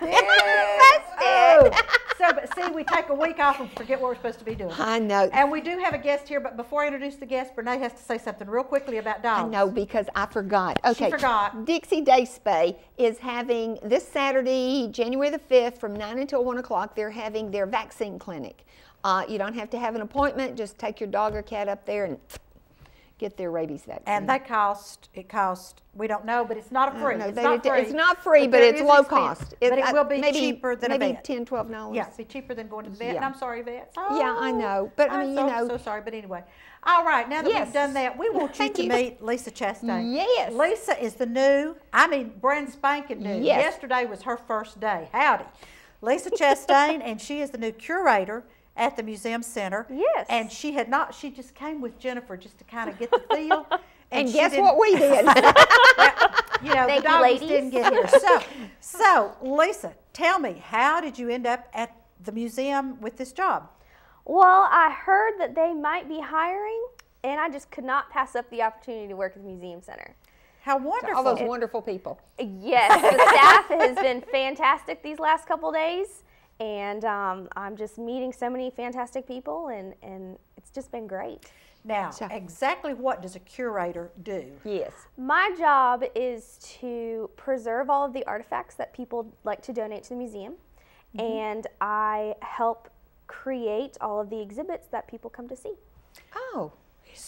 Speaker 1: Oh. So, but see, we take a week off and forget what we're supposed to be doing.
Speaker 2: I know.
Speaker 1: And we do have a guest here, but before I introduce the guest, Brene has to say something real quickly about dogs.
Speaker 2: I know, because I forgot. Okay.
Speaker 1: She forgot.
Speaker 2: Dixie Day Spay is having this Saturday, January the 5th, from 9 until 1 o'clock, they're having their vaccine clinic. You don't have to have an appointment. Just take your dog or cat up there and get their rabies vaccine.
Speaker 1: And it costs, we don't know, but it's not free.
Speaker 2: It's not free, but it's low cost.
Speaker 1: But it will be cheaper than a vet.
Speaker 2: Maybe $10, $12.
Speaker 1: Yeah, it'll be cheaper than going to the vet.
Speaker 2: Yeah.
Speaker 1: And I'm sorry, vets.
Speaker 2: Oh, yeah, I know. But I mean,
Speaker 1: I'm so sorry, but anyway. All right, now that we've done that, we want you to meet Lisa Chastain.
Speaker 2: Yes.
Speaker 1: Lisa is the brand spanking new.
Speaker 2: Yes.
Speaker 1: Yesterday was her first day. Howdy. Lisa Chastain, and she is the new curator at the Museum Center.
Speaker 15: Yes.
Speaker 1: And she just came with Jennifer just to kind of get the feel.
Speaker 2: And guess what we did?
Speaker 1: You know, the doggies didn't get here. So, Lisa, tell me, how did you end up at the museum with this job?
Speaker 15: Well, I heard that they might be hiring, and I just could not pass up the opportunity to work at the Museum Center.
Speaker 1: How wonderful.
Speaker 2: All those wonderful people.
Speaker 15: Yes, the staff has been fantastic these last couple days, and I'm just meeting so many fantastic people, and it's just been great.
Speaker 1: Now, exactly what does a curator do?
Speaker 2: Yes.
Speaker 15: My job is to preserve all of the artifacts that people like to donate to the museum, and I help create all of the exhibits that people come to see.
Speaker 2: Oh,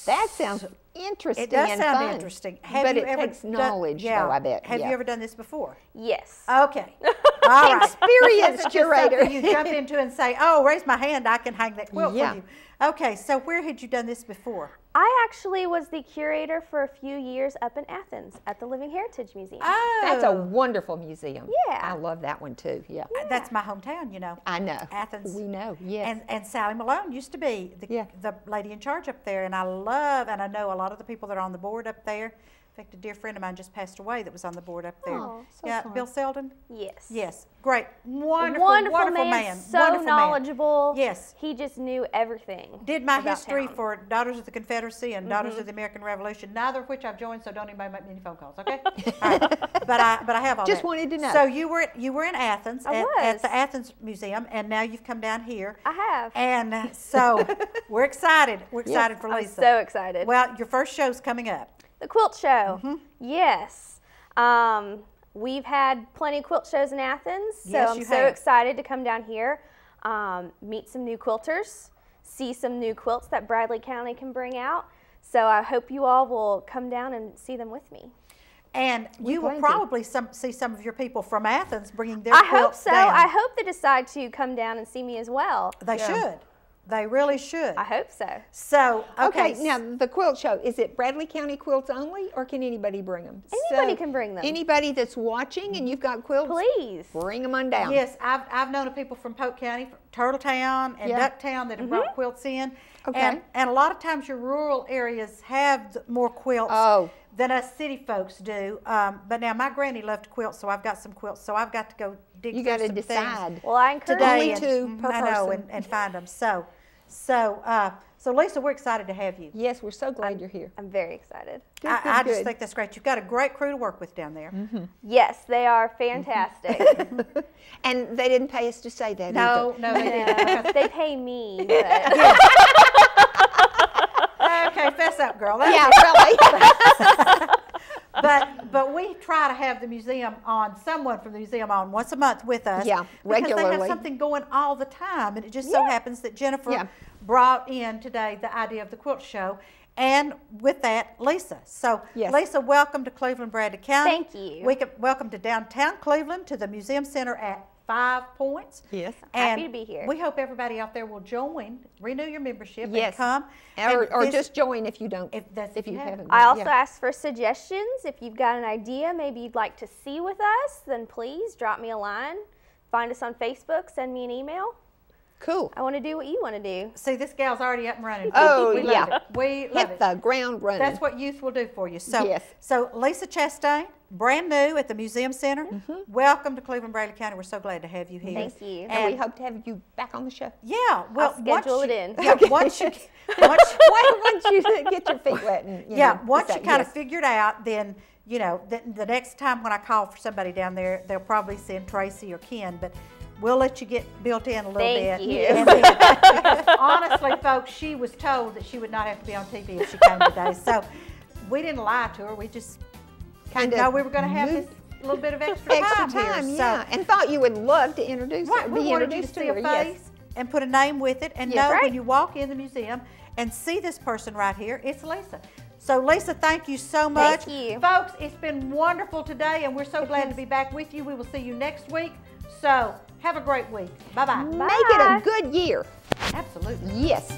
Speaker 2: that sounds interesting.
Speaker 1: It does
Speaker 2: and
Speaker 1: sound
Speaker 2: fun.
Speaker 1: interesting.
Speaker 2: But it takes knowledge, though, I bet.
Speaker 1: Have you ever done this before?
Speaker 15: Yes.
Speaker 1: Okay. All right.
Speaker 2: Experienced curator.
Speaker 1: You jump into and say, oh, raise my hand, I can hang that quilt for you. Okay, so where had you done this before?
Speaker 15: I actually was the curator for a few years up in Athens at the Living Heritage Museum.
Speaker 1: Oh.
Speaker 2: That's a wonderful museum.
Speaker 15: Yeah.
Speaker 2: I love that one too. Yeah.
Speaker 1: That's my hometown, you know.
Speaker 2: I know.
Speaker 1: Athens.
Speaker 2: We know, yes.
Speaker 1: And Sally Malone used to be the lady in charge up there, and I know a lot of the people that are on the board up there. In fact, a dear friend of mine just passed away that was on the board up there.
Speaker 15: Oh, so
Speaker 1: yeah,
Speaker 15: fun.
Speaker 1: Bill Selden?
Speaker 15: Yes.
Speaker 1: Yes. Great. Wonderful man.
Speaker 15: So
Speaker 1: wonderful
Speaker 15: knowledgeable.
Speaker 1: Man. Yes.
Speaker 15: He just knew everything.
Speaker 1: Did my
Speaker 15: about
Speaker 1: history
Speaker 15: town.
Speaker 1: for Daughters of the Confederacy and Daughters of the American Revolution, neither of which I've joined, so don't anybody make me any phone calls, okay? All right. But I have all
Speaker 2: Just
Speaker 1: that.
Speaker 2: wanted to know.
Speaker 1: So you were in Athens
Speaker 15: I
Speaker 1: at
Speaker 15: was.
Speaker 1: the Athens Museum, and now you've come down here.
Speaker 15: I have.
Speaker 1: And so we're excited. We're excited for
Speaker 15: I'm
Speaker 1: Lisa.
Speaker 15: so excited.
Speaker 1: Well, your first show's coming up.
Speaker 15: The quilt show. Yes. We've had plenty of quilt shows in Athens, so
Speaker 1: Yes,
Speaker 15: I'm
Speaker 1: you
Speaker 15: so
Speaker 1: have.
Speaker 15: excited to come down here, meet some new quilters, see some new quilts that Bradley County can bring out. So I hope you all will come down and see them with me.
Speaker 1: And you will probably see some of your people from Athens bringing their
Speaker 15: I hope
Speaker 1: quilts
Speaker 15: so.
Speaker 1: down.
Speaker 15: I hope they decide to come down and see me as well.
Speaker 1: They should. They really should.
Speaker 15: I hope so.
Speaker 1: So,
Speaker 2: Okay, now the quilt show, is it Bradley County quilts only, or can anybody bring them?
Speaker 15: Anybody can bring them.
Speaker 2: Anybody that's watching and you've got quilts,
Speaker 15: please
Speaker 2: bring them on down.
Speaker 1: Yes, I've known of people from Polk County, from Turtletown and Ducktown that have brought quilts in.
Speaker 2: Okay.
Speaker 1: And a lot of times your rural areas have more quilts than us city folks do. But now my granny loved to quilt, so I've got some quilts. So I've got to go dig
Speaker 2: You
Speaker 1: through
Speaker 2: got to
Speaker 1: some
Speaker 2: decide.
Speaker 1: things
Speaker 15: Well, I encourage
Speaker 1: today.
Speaker 2: Only two per
Speaker 1: I know,
Speaker 2: person.
Speaker 1: and find them. So Lisa, we're excited to have you.
Speaker 2: Yes, we're so glad you're here.
Speaker 15: I'm very excited.
Speaker 1: I just think that's great. You've got a great crew to work with down there.
Speaker 15: Yes, they are fantastic.
Speaker 2: And they didn't pay us to say that
Speaker 1: No,
Speaker 2: either.
Speaker 1: no, they didn't.
Speaker 15: They pay me. But
Speaker 1: Okay, fess up, girl.
Speaker 2: Yeah, really.
Speaker 1: But we try to have the museum on, someone from the museum on once a month with us.
Speaker 2: Yeah,
Speaker 1: Because they
Speaker 2: regularly.
Speaker 1: have something going all the time. And it just so happens that Jennifer brought in today the idea of the quilt show. And with that, Lisa. So, Lisa, welcome to Cleveland, Bradley County.
Speaker 15: Thank you.
Speaker 1: Welcome to downtown Cleveland, to the Museum Center at 5 Points.
Speaker 2: Yes.
Speaker 15: Happy to be here.
Speaker 1: We hope everybody out there will join, renew your membership, and
Speaker 2: Yes.
Speaker 1: come.
Speaker 2: Or
Speaker 1: And
Speaker 2: just join if you don't.
Speaker 1: if you haven't.
Speaker 15: I also ask for suggestions. If you've got an idea maybe you'd like to see with us, then please drop me a line. Find us on Facebook, send me an email.
Speaker 2: Cool.
Speaker 15: I want to do what you want to do.
Speaker 1: See, this gal's already up and running.
Speaker 2: Oh,
Speaker 1: we
Speaker 2: yeah.
Speaker 1: Love it. We love
Speaker 2: Hit
Speaker 1: it.
Speaker 2: the ground running.
Speaker 1: That's what youth will do for you. So,
Speaker 2: Yes.
Speaker 1: so Lisa Chastain, brand new at the Museum Center. Welcome to Cleveland, Bradley County. We're so glad to have you here.
Speaker 15: Thank you.
Speaker 2: And we hope to have you back on the show.
Speaker 1: Yeah, well,
Speaker 15: I'll schedule
Speaker 1: once
Speaker 15: it
Speaker 1: you-
Speaker 15: in.
Speaker 1: Yeah, once you,
Speaker 2: Once you get your feet wet. And,
Speaker 1: once you kind of figure it out, then the next time when I call for somebody down there, they'll probably send Tracy or Ken, but we'll let you get built in a little
Speaker 15: Thank
Speaker 1: bit.
Speaker 15: you.
Speaker 1: And then, honestly, folks, she was told that she would not have to be on TV if she came today. So we didn't lie to her. We just
Speaker 2: kind of
Speaker 1: know we were going to have this little bit of extra time here.
Speaker 2: Yeah, and thought you would love to introduce her.
Speaker 1: We
Speaker 2: Be
Speaker 1: wanted you to
Speaker 2: introduced
Speaker 1: see
Speaker 2: her.
Speaker 1: a
Speaker 2: Yes.
Speaker 1: face and put a name with it, and know when you walk in the museum and see this person right here, it's Lisa. So Lisa, thank you so much.
Speaker 15: Thank you.
Speaker 1: Folks, it's been wonderful today, and we're so glad to be back with you. We will see you next week. So have a great week. Bye-bye.
Speaker 2: Make it a good year.
Speaker 1: Absolutely.
Speaker 2: Yes.